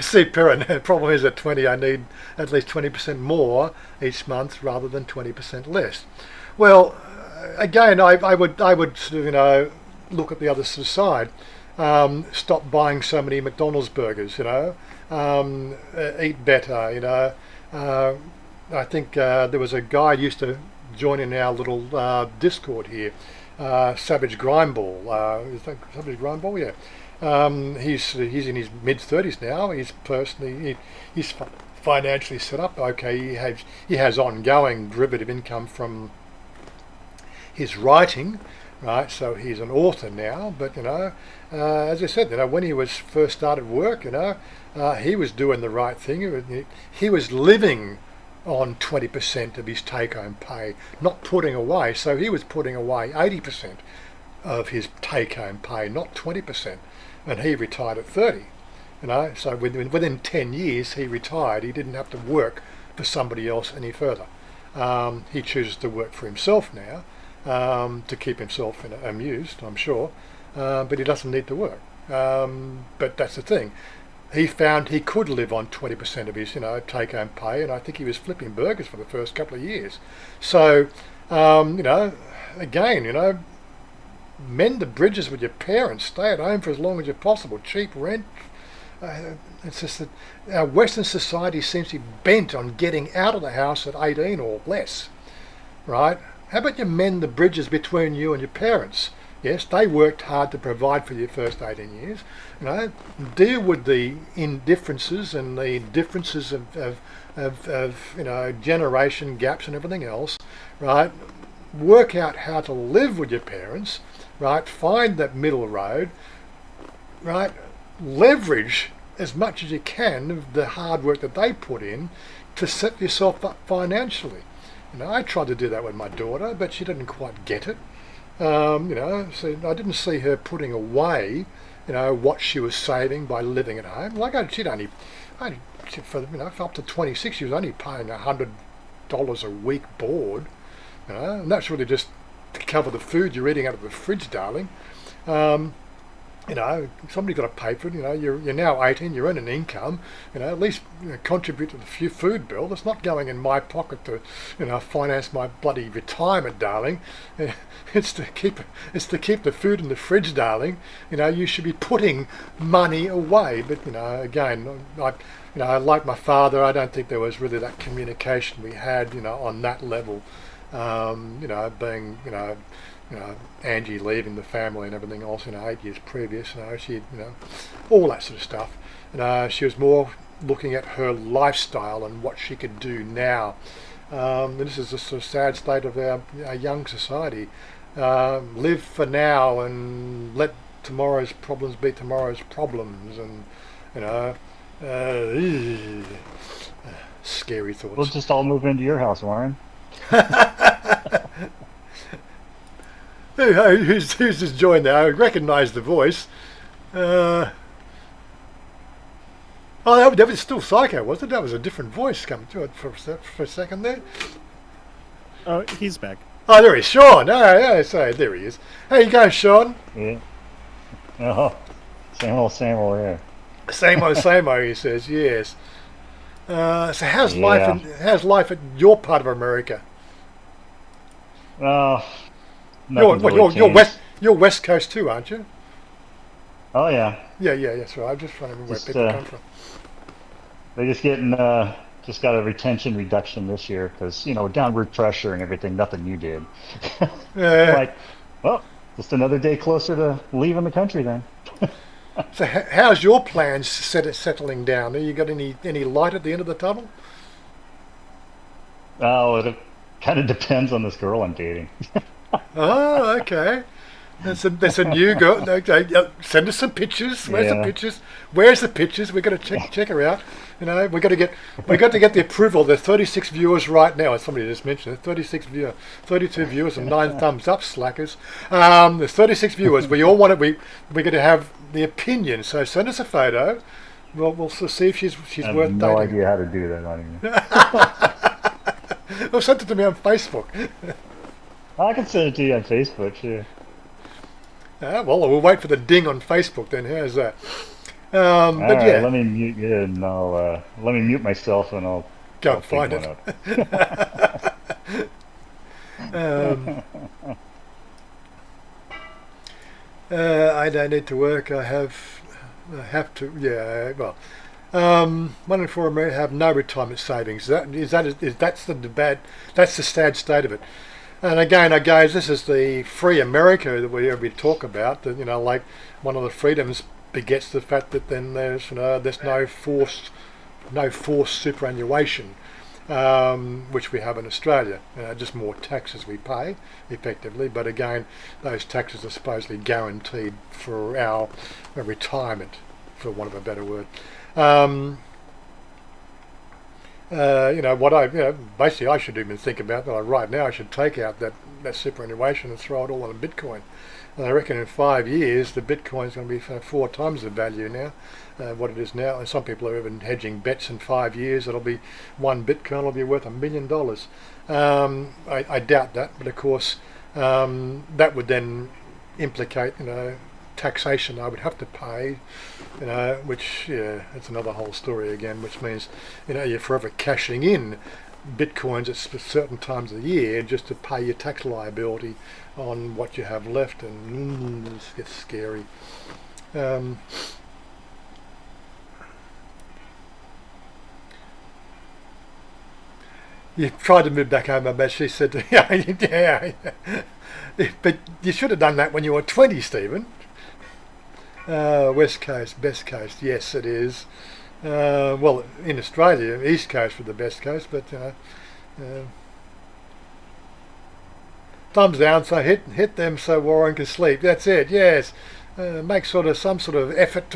A: See, Perrin, the problem is at 20 I need at least 20% more each month rather than 20% less. Well, again, I would sort of, look at the other side. Stop buying so many McDonald's burgers, eat better, I think there was a guy who used to join in our little Discord here, Savage Grindball. Is that Savage Grindball? Yeah. He's in his mid-30s now. He's financially set up. Okay, he has ongoing derivative income from his writing, right? So he's an author now. But as I said, when he was first started work, he was doing the right thing. He was living on 20% of his take-home pay, not putting away. So he was putting away 80% of his take-home pay, not 20%. And he retired at 30, so within 10 years he retired. He didn't have to work for somebody else any further. He chooses to work for himself now, to keep himself amused, I'm sure, but he doesn't need to work. But that's the thing. He found he could live on 20% of his take-home pay, and I think he was flipping burgers for the first couple of years. So, again, mend the bridges with your parents. Stay at home for as long as possible. Cheap rent. It's just that our Western society seems to be bent on getting out of the house at 18 or less, right? How about you mend the bridges between you and your parents? Yes, they worked hard to provide for your first 18 years. Deal with the indifferences and the differences of generation gaps and everything else, right? Work out how to live with your parents, right? Find that middle road, right? Leverage as much as you can of the hard work that they put in to set yourself up financially. I tried to do that with my daughter, but she didn't quite get it. So I didn't see her putting away, what she was saving by living at home. For up to 26, she was only paying $100 a week board. And that's really just to cover the food you're eating out of the fridge, darling. Somebody's got to pay for it. You're now 18, you're earning income. At least contribute to the food bill. It's not going in my pocket to, finance my bloody retirement, darling. It's to keep the food in the fridge, darling. You should be putting money away. But again, I like my father. I don't think there was really that communication we had, on that level. Being, Angie leaving the family and everything else, 8 years previous, she, all that sort of stuff. And she was more looking at her lifestyle and what she could do now. And this is a sort of sad state of our young society. Live for now and let tomorrow's problems be tomorrow's problems, and scary thoughts.
E: We'll just all move into your house, Warren.
A: Who's just joined there? I recognise the voice. That was still Psycho, wasn't it? That was a different voice coming to it for a second there.
D: Oh, he's back.
A: Oh, there he is, Sean. Oh, yeah, so there he is. How you going, Sean?
E: Yeah. Oh, same old, yeah.
A: Same old, he says. Yes. So how's life in your part of America? You're West Coast too, aren't you?
E: Oh yeah.
A: Yeah. That's right. I'm just trying to remember where people come from.
E: They're just getting just got a retention reduction this year because downward pressure and everything. Nothing you did. Like, well, just another day closer to leaving the country then.
A: So how's your plans settling down? Have you got any light at the end of the tunnel?
E: Oh, it kind of depends on this girl I'm dating.
A: Oh, okay. That's a new girl. Okay, send us some pictures. Where's the pictures? Where's the pictures? We've got to check her out. We got to get the approval. There's 36 viewers right now, as somebody just mentioned. There's 32 viewers and 9 thumbs up, slackers. There's 36 viewers. We all want it. We're going to have the opinion. So send us a photo. We'll see if she's worth dating. I have
E: no idea how to do that on you.
A: Well, send it to me on Facebook.
E: I can send it to you on Facebook, sure.
A: Well, we'll wait for the ding on Facebook then. How's that?
E: But yeah, let me mute you and let me mute myself and I'll
A: go and find it. I don't need to work. I have to. Yeah. Well, 1 in 4 Americans have no retirement savings. That's the sad state of it. And again, guys, this is the free America that we talk about. That like one of the freedoms begets the fact that then there's no forced superannuation, which we have in Australia. Just more taxes we pay effectively, but again, those taxes are supposedly guaranteed for our retirement, for want of a better word. Basically I should even think about that. Right now I should take out that superannuation and throw it all on Bitcoin. And I reckon in 5 years the Bitcoin is going to be 4 times the value now, what it is now. And some people are even hedging bets in 5 years. It'll be 1 Bitcoin will be worth $1 million. I doubt that, but of course that would then implicate taxation I would have to pay, which it's another whole story again, which means you're forever cashing in Bitcoins at certain times of the year just to pay your tax liability on what you have left, and it gets scary. You tried to move back home, I bet. She said, yeah, but you should have done that when you were 20, Stephen. West Coast, best coast, yes it is. Well, in Australia, East Coast for the best coast, but thumbs down, so hit them so Warren can sleep. That's it, yes. Make some sort of effort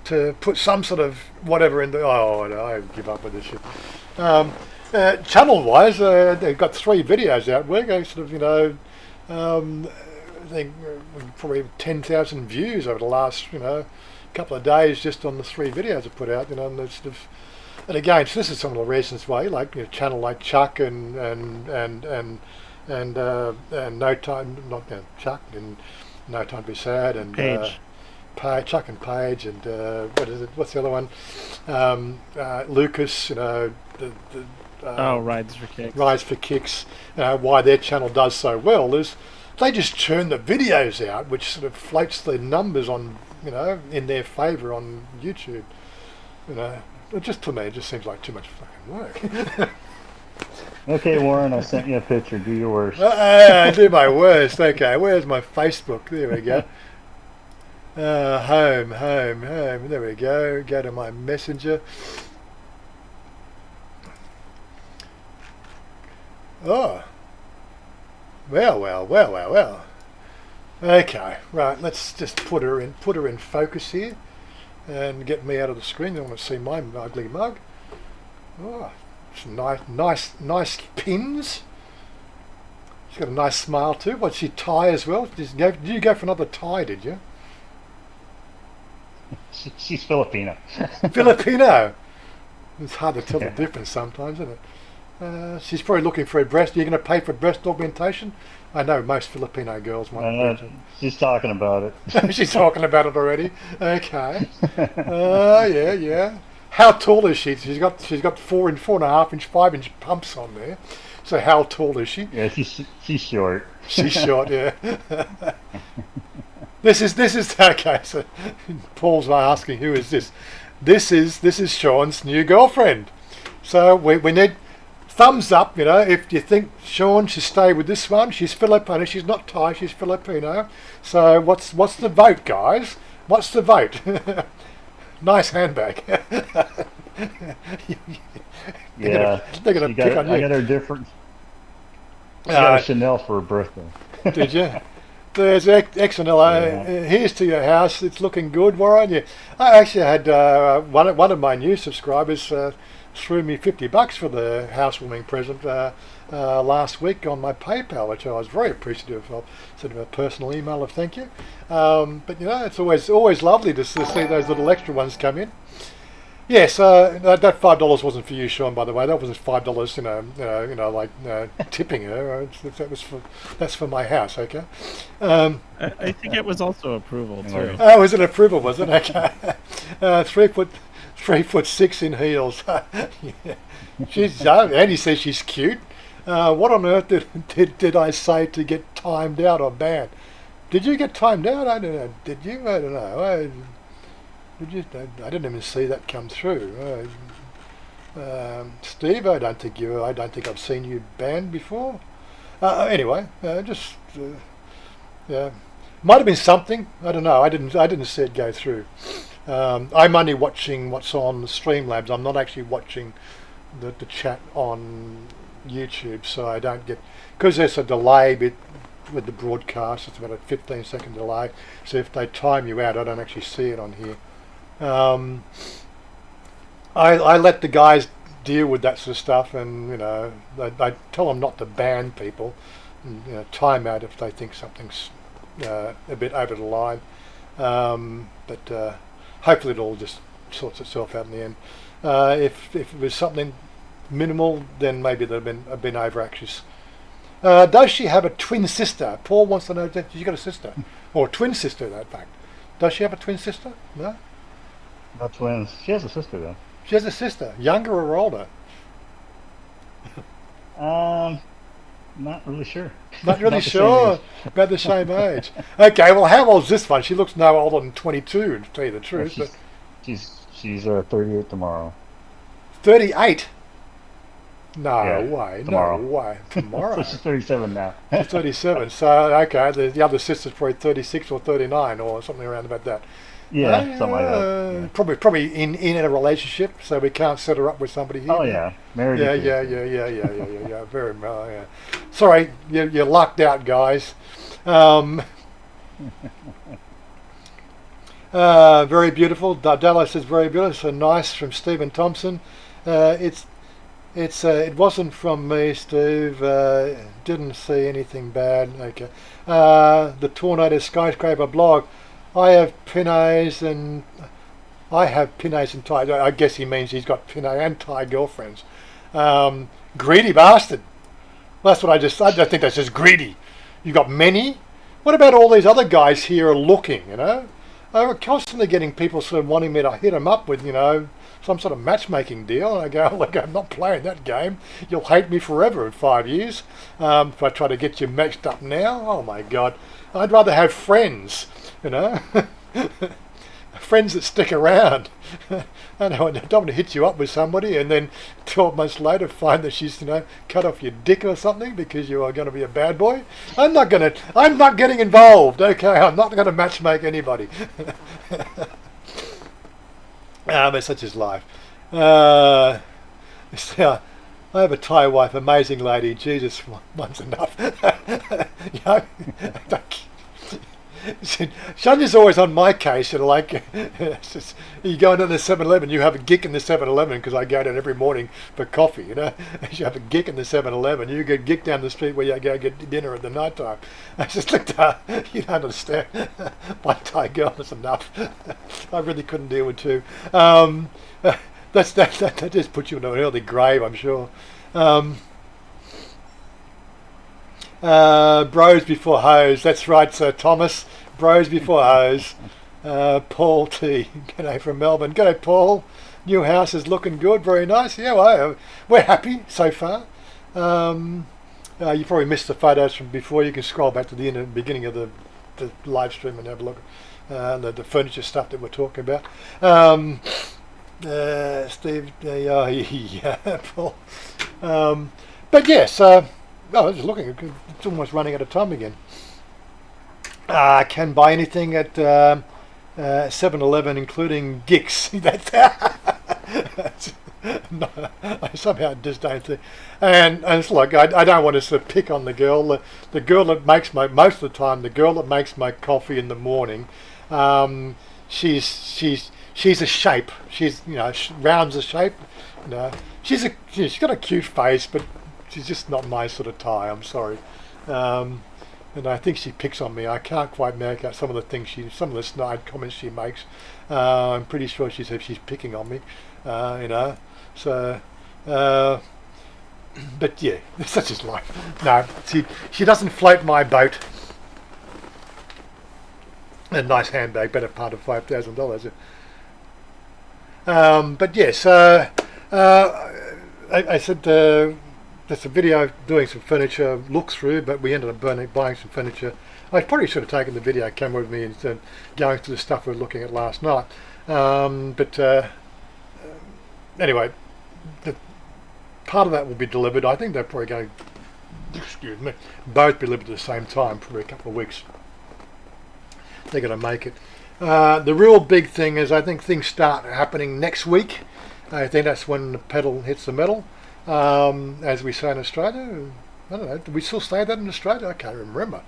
A: to put some sort of whatever in the... Oh, no, I give up with this shit. Channel-wise, they've got 3 videos out. We're going sort of, I think probably 10,000 views over the last, couple of days just on the 3 videos I put out, and there's sort of, and again, so this is some of the reasons why, like channel like Chuck and No Time, not Chuck and No Time to Be Sad and
D: Paige.
A: Chuck and Paige and what is it? What's the other one? Lucas,
D: Rides for Kicks.
A: Rides for Kicks. Why their channel does so well is they just churn the videos out, which sort of floats the numbers on, in their favour on YouTube. Just to me, it just seems like too much fucking work.
E: Okay, Warren, I sent you a picture. Do your worst.
A: I do my worst. Okay, where's my Facebook? There we go. Home. There we go. Go to my messenger. Oh. Well. Okay, right. Let's just put her in focus here, and get me out of the screen. I want to see my ugly mug. Oh, some nice pins. She's got a nice smile too. What's she tie as well? Did you go for another tie? Did you?
E: She's Filipino.
A: Filipino. It's hard to tell the difference sometimes, isn't it? She's probably looking for a breast. You're going to pay for breast augmentation? I know most Filipino girls might.
E: She's talking about it.
A: She's talking about it already. Okay. Yeah. How tall is she? She's got 4.5 inch, 5 inch pumps on there. So how tall is she?
E: Yeah, she's short.
A: She's short. Yeah. This is okay. So Paul's asking, who is this? This is Sean's new girlfriend. So we need thumbs up, if you think Sean should stay with this one. She's Filipino. She's not Thai. She's Filipino. So what's the vote, guys? What's the vote? Nice handbag.
E: Yeah,
A: they're gonna pick on you.
E: I got her different. I got a Chanel for her birthday.
A: Did you? There's XNL.
E: Yeah.
A: Here's to your house. It's looking good. Where are you? I actually had one of my new subscribers threw me $50 for the housewarming present last week on my PayPal, which I was very appreciative of. Sort of a personal email of thank you. But it's always lovely to see those little extra ones come in. Yes, that $5 wasn't for you, Sean. By the way, that wasn't $5. Like tipping her. That's for my house. Okay.
D: I think it was also approval too.
A: Oh, was it approval? Was it? Okay. 3'6" in heels. Yeah. She's. Andy says she's cute. What on earth did I say to get timed out or banned? Did you get timed out? I don't know. Did you? I don't know. I didn't even see that come through. Steve, I don't think I've seen you banned before. Anyway, might have been something. I don't know. I didn't see it go through. I'm only watching what's on Streamlabs. I'm not actually watching the chat on YouTube, so I don't get, because there's a delay with the broadcast. It's about a 15-second delay. So if they time you out, I don't actually see it on here. I let the guys deal with that sort of stuff, and I tell them not to ban people, and, time out if they think something's a bit over the line. But hopefully it all just sorts itself out in the end. If it was something minimal, then maybe there'd have been overactions. Does she have a twin sister? Paul wants to know that she's got a sister, or a twin sister. In fact, does she have a twin sister? No.
E: Not twins. She has a sister though.
A: She has a sister, younger or older?
E: Not really sure.
A: Not really sure. About the same age. Okay, well, how old's this one? She looks no older than 22, to tell you the truth.
E: Well, she's 38 tomorrow.
A: 38? No
E: Yeah,
A: way.
E: tomorrow.
A: No way. Tomorrow.
E: So she's 37 now.
A: She's 37. So, okay, the other sister's probably 36 or 39 or something around about that.
E: Yeah, something like that. Yeah.
A: Probably in a relationship, so we can't set her up with somebody here.
E: Oh yeah, married.
A: Yeah. Very well. Yeah. Sorry, you're lucked out, guys. Very beautiful. Della says very beautiful. So nice from Stephen Thompson. It wasn't from me, Steve. Didn't see anything bad. Okay. The Tornado Skyscraper blog. I have Pinays and Thai. I guess he means he's got Pinay and Thai girlfriends. Greedy bastard. That's what I just think that's just greedy. You got many? What about all these other guys here are looking, I'm constantly getting people sort of wanting me to hit them up with, some sort of matchmaking deal. And I go, look, I'm not playing that game. You'll hate me forever in 5 years. If I try to get you matched up now, oh my God. I'd rather have friends, friends that stick around. I don't want to hit you up with somebody and then 12 months later find that she's, cut off your dick or something because you are going to be a bad boy. I'm not getting involved, okay? I'm not going to matchmake anybody. But such is life. I have a Thai wife, amazing lady. Jesus, one's enough. You know, Chanya's always on my case, and like, you go into the 7-Eleven, you have a gig in the 7-Eleven, because I go down every morning for coffee, you know. You have a gig in the 7-Eleven, you get a gig down the street where you go get dinner at the night time. I just looked at her, you don't understand. One Thai girl is enough. I really couldn't deal with two. That just puts you in an early grave, I'm sure. Bros before hoes. That's right, Sir Thomas. Bros before hoes. Paul T. G'day from Melbourne. G'day, Paul. New house is looking good. Very nice. Yeah, well, we're happy so far. You probably missed the photos from before. You can scroll back to the beginning of the live stream and have a look at the furniture stuff that we're talking about. Steve, yeah, Paul. But yes, I was just looking. It's almost running out of time again. Can buy anything at 7-Eleven, including Gicks. No, I somehow just don't think. And it's like I don't want to sort of pick on the girl. The girl that makes most of the time, the girl that makes my coffee in the morning. She's a shape. She's rounds a shape. She's got a cute face, but she's just not my sort of Thai. I'm sorry. And I think she picks on me. I can't quite make out some of the things some of the snide comments she makes. I'm pretty sure she said she's picking on me. So, but yeah, such is life. No, she doesn't float my boat. A nice handbag, better part of $5,000. But yes, I said there's a video doing some furniture look through, but we ended up buying some furniture. I probably should have taken the video camera with me instead of going through the stuff we were looking at last night. Anyway, the part of that will be delivered. I think they're probably going, both be delivered at the same time, probably a couple of weeks. They're going to make it. The real big thing is I think things start happening next week. I think that's when the pedal hits the metal, as we say in Australia. I don't know, do we still say that in Australia? I can't remember.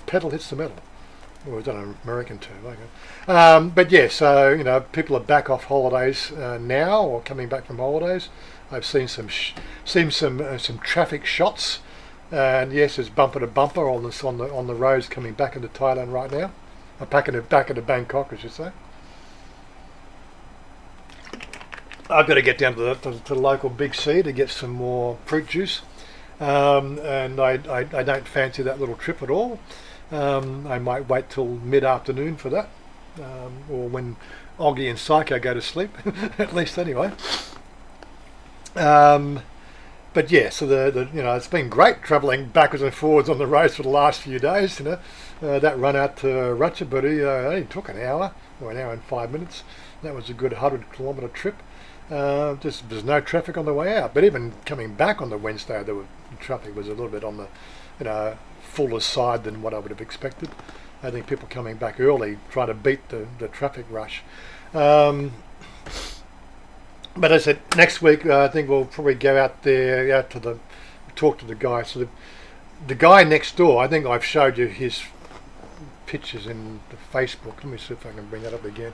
A: Pedal hits the metal. Or is that an American term? Okay. But yeah, so people are back off holidays now, or coming back from holidays. I've seen some traffic shots, and yes, it's bumper to bumper on the roads coming back into Thailand right now. Back into Bangkok, I should say. I've got to get down to the local Big C to get some more fruit juice, and I don't fancy that little trip at all. I might wait till mid-afternoon for that, or when Oggy and Psycho go to sleep, at least anyway. But yeah, so it's been great travelling backwards and forwards on the roads for the last few days. That run out to Ratchaburi only took an hour or an hour and 5 minutes. That was a good 100-kilometre trip. There's no traffic on the way out, but even coming back on the Wednesday, the traffic was a little bit on the fuller side than what I would have expected. I think people coming back early trying to beat the traffic rush. But as I said, next week I think we'll probably go out there, talk to the guy. So the guy next door, I think I've showed you his pictures in the Facebook. Let me see if I can bring that up again.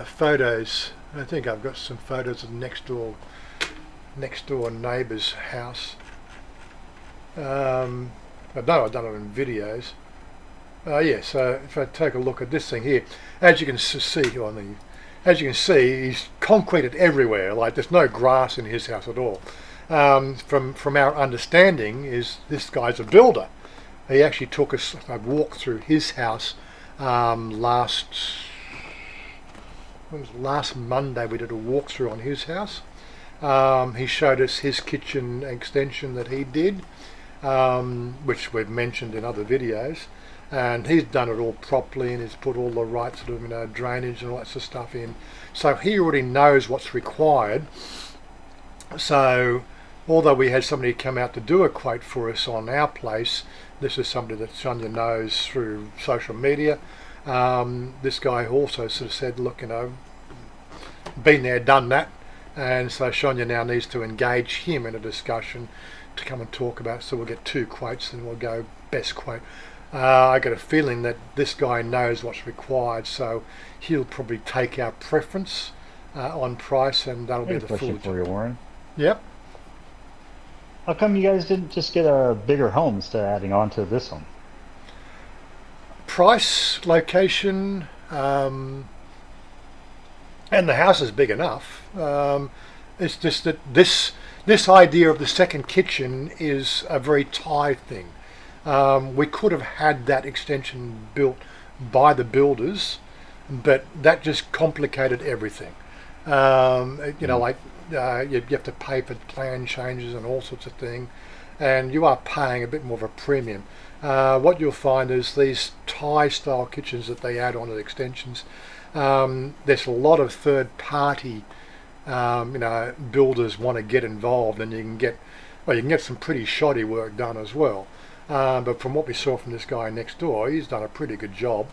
A: Photos. I think I've got some photos of next door neighbour's house. I know I've done it in videos. So if I take a look at this thing here, as you can see, he's concreted everywhere. Like there's no grass in his house at all. From our understanding, is this guy's a builder. He actually took us a walk through his house last Monday. We did a walkthrough on his house. He showed us his kitchen extension that he did, which we've mentioned in other videos. And he's done it all properly, and he's put all the right sort of drainage and all that sort of stuff in. So he already knows what's required. So although we had somebody come out to do a quote for us on our place, this is somebody that Chanya knows through social media. This guy also sort of said, look, been there, done that, and so Chanya now needs to engage him in a discussion to come and talk about it. So we'll get 2 quotes and we'll go best quote. I got a feeling that this guy knows what's required, so he'll probably take our preference on price, and that'll be the
E: question
A: full.
E: for you, Warren.
A: Yep.
E: How come you guys didn't just get a bigger home instead of adding on to this one?
A: Price, location, and the house is big enough. It's just that this idea of the second kitchen is a very Thai thing. We could have had that extension built by the builders, but that just complicated everything. You know, like you have to pay for plan changes and all sorts of things, and you are paying a bit more of a premium. What you'll find is these Thai style kitchens that they add on to the extensions, there's a lot of third party builders want to get involved, and you can get some pretty shoddy work done as well. But from what we saw from this guy next door, he's done a pretty good job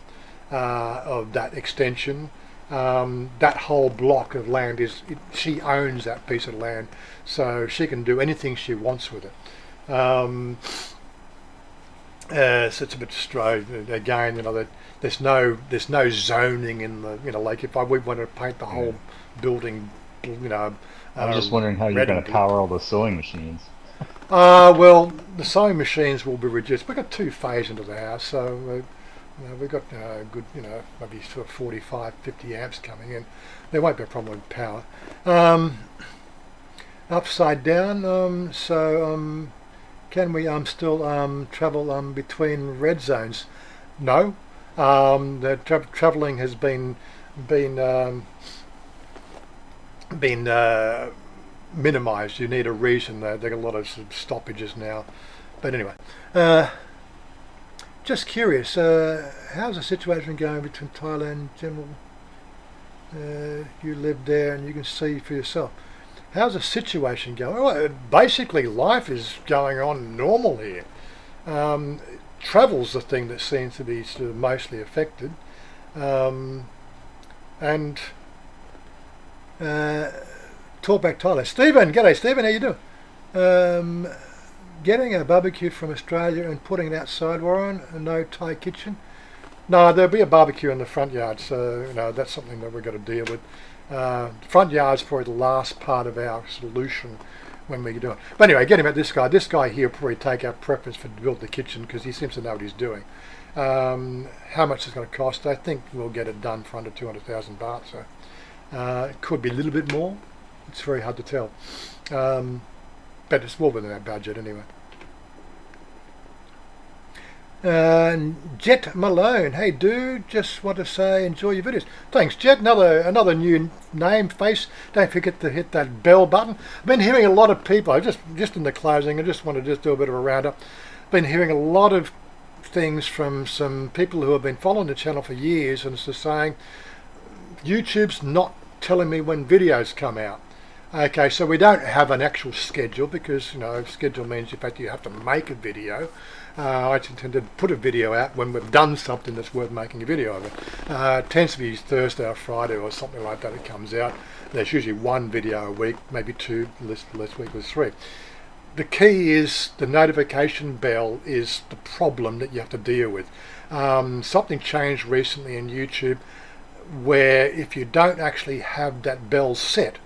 A: of that extension. That whole block of land she owns that piece of land, so she can do anything she wants with it. So it's a bit strange. Again, that there's no zoning in the, like if we wanted to paint the whole building,
E: I'm just wondering how you're going to power all the sewing machines.
A: Well, the sewing machines will be reduced. We've got 2 phase into the house, so we've got good, maybe sort of 45, 50 amps coming in. There won't be a problem with power. Upside down, so can we still travel between red zones? No. The travelling has been minimised. You need a reason. They've got a lot of stoppages now. But anyway, just curious, how's the situation going between Thailand and general? You live there and you can see for yourself. How's the situation going? Well, basically, life is going on normal here. Travel's the thing that seems to be sort of mostly affected. And talk back Thailand. Stephen, g'day Stephen, how you doing? Getting a barbecue from Australia and putting it outside, Warren, and no Thai kitchen? No, there'll be a barbecue in the front yard, so that's something that we've got to deal with. Front yard's probably the last part of our solution when we do it. But anyway, getting at this guy. This guy here will probably take our preference for to build the kitchen because he seems to know what he's doing. How much it's going to cost? I think we'll get it done for under 200,000 baht. So it could be a little bit more. It's very hard to tell. But it's well within our budget anyway. Jet Malone, hey dude, just want to say enjoy your videos. Thanks Jet, another new name, face. Don't forget to hit that bell button. I've been hearing a lot of people, just in the closing, I just want to do a bit of a roundup. Been hearing a lot of things from some people who have been following the channel for years, and it's just saying YouTube's not telling me when videos come out. Okay, so we don't have an actual schedule because schedule means in fact you have to make a video. I intend to put a video out when we've done something that's worth making a video of it. It tends to be Thursday or Friday or something like that. It comes out. There's usually 1 video a week, maybe 2. Last week was 3. The key is the notification bell is the problem that you have to deal with. Something changed recently in YouTube where if you don't actually have that bell set,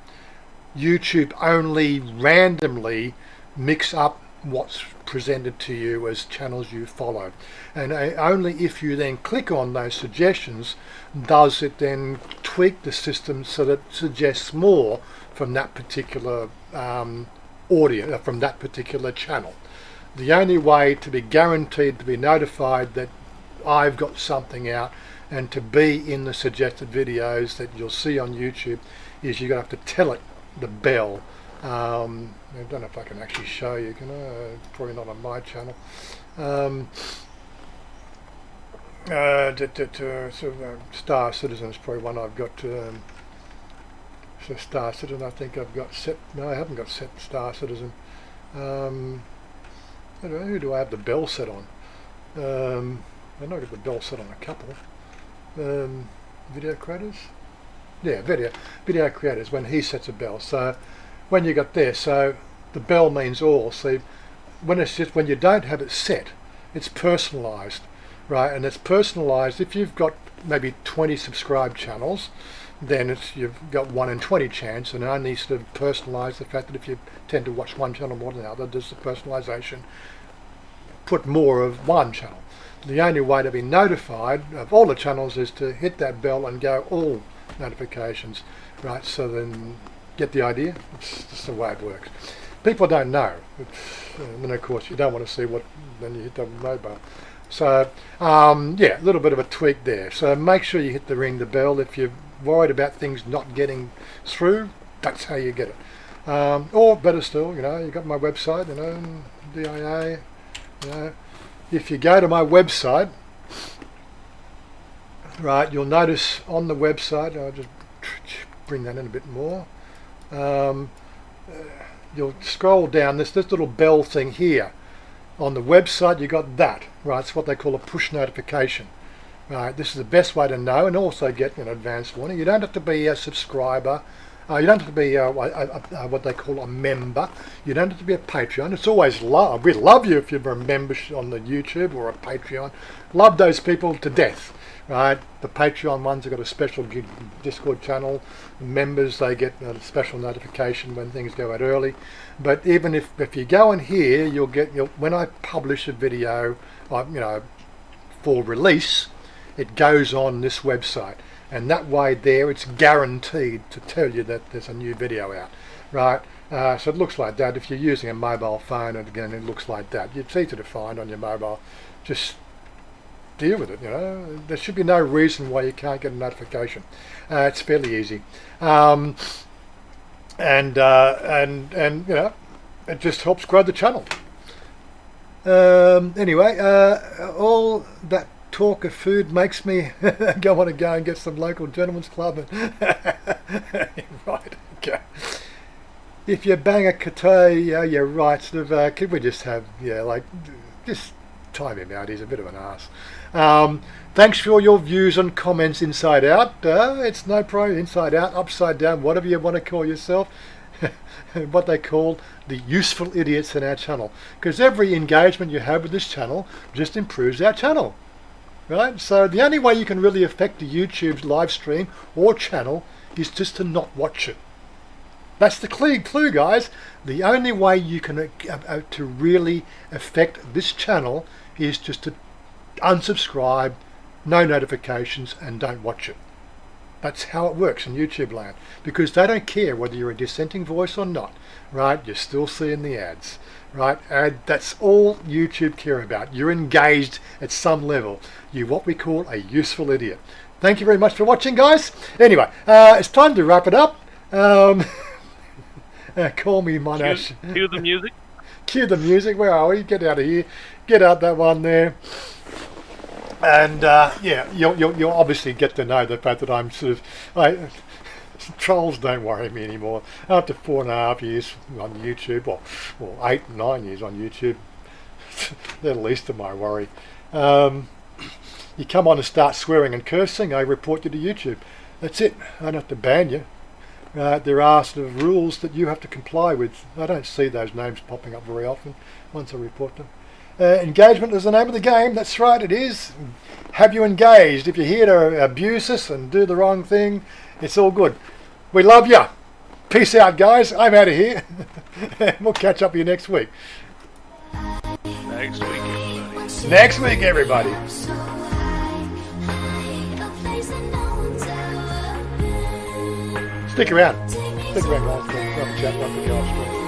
A: YouTube only randomly mix up what's presented to you as channels you follow, and only if you then click on those suggestions does it then tweak the system so that it suggests more from that particular audio, from that particular channel. The only way to be guaranteed to be notified that I've got something out and to be in the suggested videos that you'll see on YouTube is you're going to have to tell it the bell. I don't know if I can actually show you, can I? Probably not on my channel. Star Citizen is probably one I've got. So Star Citizen I think I've got set. No, I haven't got set Star Citizen. Who do I have the bell set on? I know I've got the bell set on a couple. Video creators. video creators, when he sets a bell. So when you got there, so the bell means all. See, when you don't have it set, it's personalised, right? And it's personalised if you've got maybe 20 subscribed channels, then you've got 1 in 20 chance, and only sort of personalise the fact that if you tend to watch one channel more than the other, does the personalisation put more of one channel. The only way to be notified of all the channels is to hit that bell and go all notifications, right? So then, get the idea? It's just the way it works. People don't know, and of course you don't want to see what, then you hit the mobile. So yeah, a little bit of a tweak there. So make sure you hit the ring the bell. If you're worried about things not getting through, that's how you get it. Or better still, you got my website, DIA, if you go to my website, right, you'll notice on the website, I'll just bring that in a bit more, you'll scroll down, this little bell thing here. On the website you got that, right? It's what they call a push notification. Right, this is the best way to know and also get an advance warning. You don't have to be a subscriber. You don't have to be what they call a member. You don't have to be a Patreon. It's always love. We love you if you're a member on the YouTube or a Patreon. Love those people to death. Right, the Patreon ones have got a special Discord channel. Members, they get a special notification when things go out early. But even if you go in here, you'll when I publish a video, for release, it goes on this website, and that way there it's guaranteed to tell you that there's a new video out, right? So it looks like that. If you're using a mobile phone, and again it looks like that. It's easy to find on your mobile. Just deal with it. There should be no reason why you can't get a notification. It's fairly easy, and it just helps grow the channel. Anyway, all that talk of food makes me want to go and get some local gentlemen's club. Right, okay. If you bang a katay, you're right. Sort of, could we just have, just time him out. He's a bit of an ass. Thanks for all your views and comments inside out. It's no problem, inside out, upside down, whatever you want to call yourself. What they call the useful idiots in our channel. Because every engagement you have with this channel just improves our channel. Right? So the only way you can really affect the YouTube's live stream or channel is just to not watch it. That's the clue, guys. The only way you can to really affect this channel is just to unsubscribe, no notifications, and don't watch it. That's how it works in YouTube land, because they don't care whether you're a dissenting voice or not, right? You're still seeing the ads, right? And that's all YouTube care about. You're engaged at some level. You're what we call a useful idiot. Thank you very much for watching, guys. Anyway, it's time to wrap it up. Call me Monash.
B: Cue the music.
A: Cue the music. Where are we? Get out of here. Get out that one there. And yeah, you'll obviously get to know the fact that I'm sort of, trolls don't worry me anymore. After 4.5 years on YouTube, or 8, 9 years on YouTube, they're the least of my worry. You come on and start swearing and cursing, I report you to YouTube. That's it. I don't have to ban you. There are sort of rules that you have to comply with. I don't see those names popping up very often once I report them. Engagement is the name of the game. That's right, it is. Have you engaged? If you're here to abuse us and do the wrong thing, it's all good. We love you. Peace out, guys. I'm out of here. We'll catch up with you next week.
B: Next week, everybody.
A: Next week, everybody. Stick around. Stick around, guys. Have a chat, have a go off screen.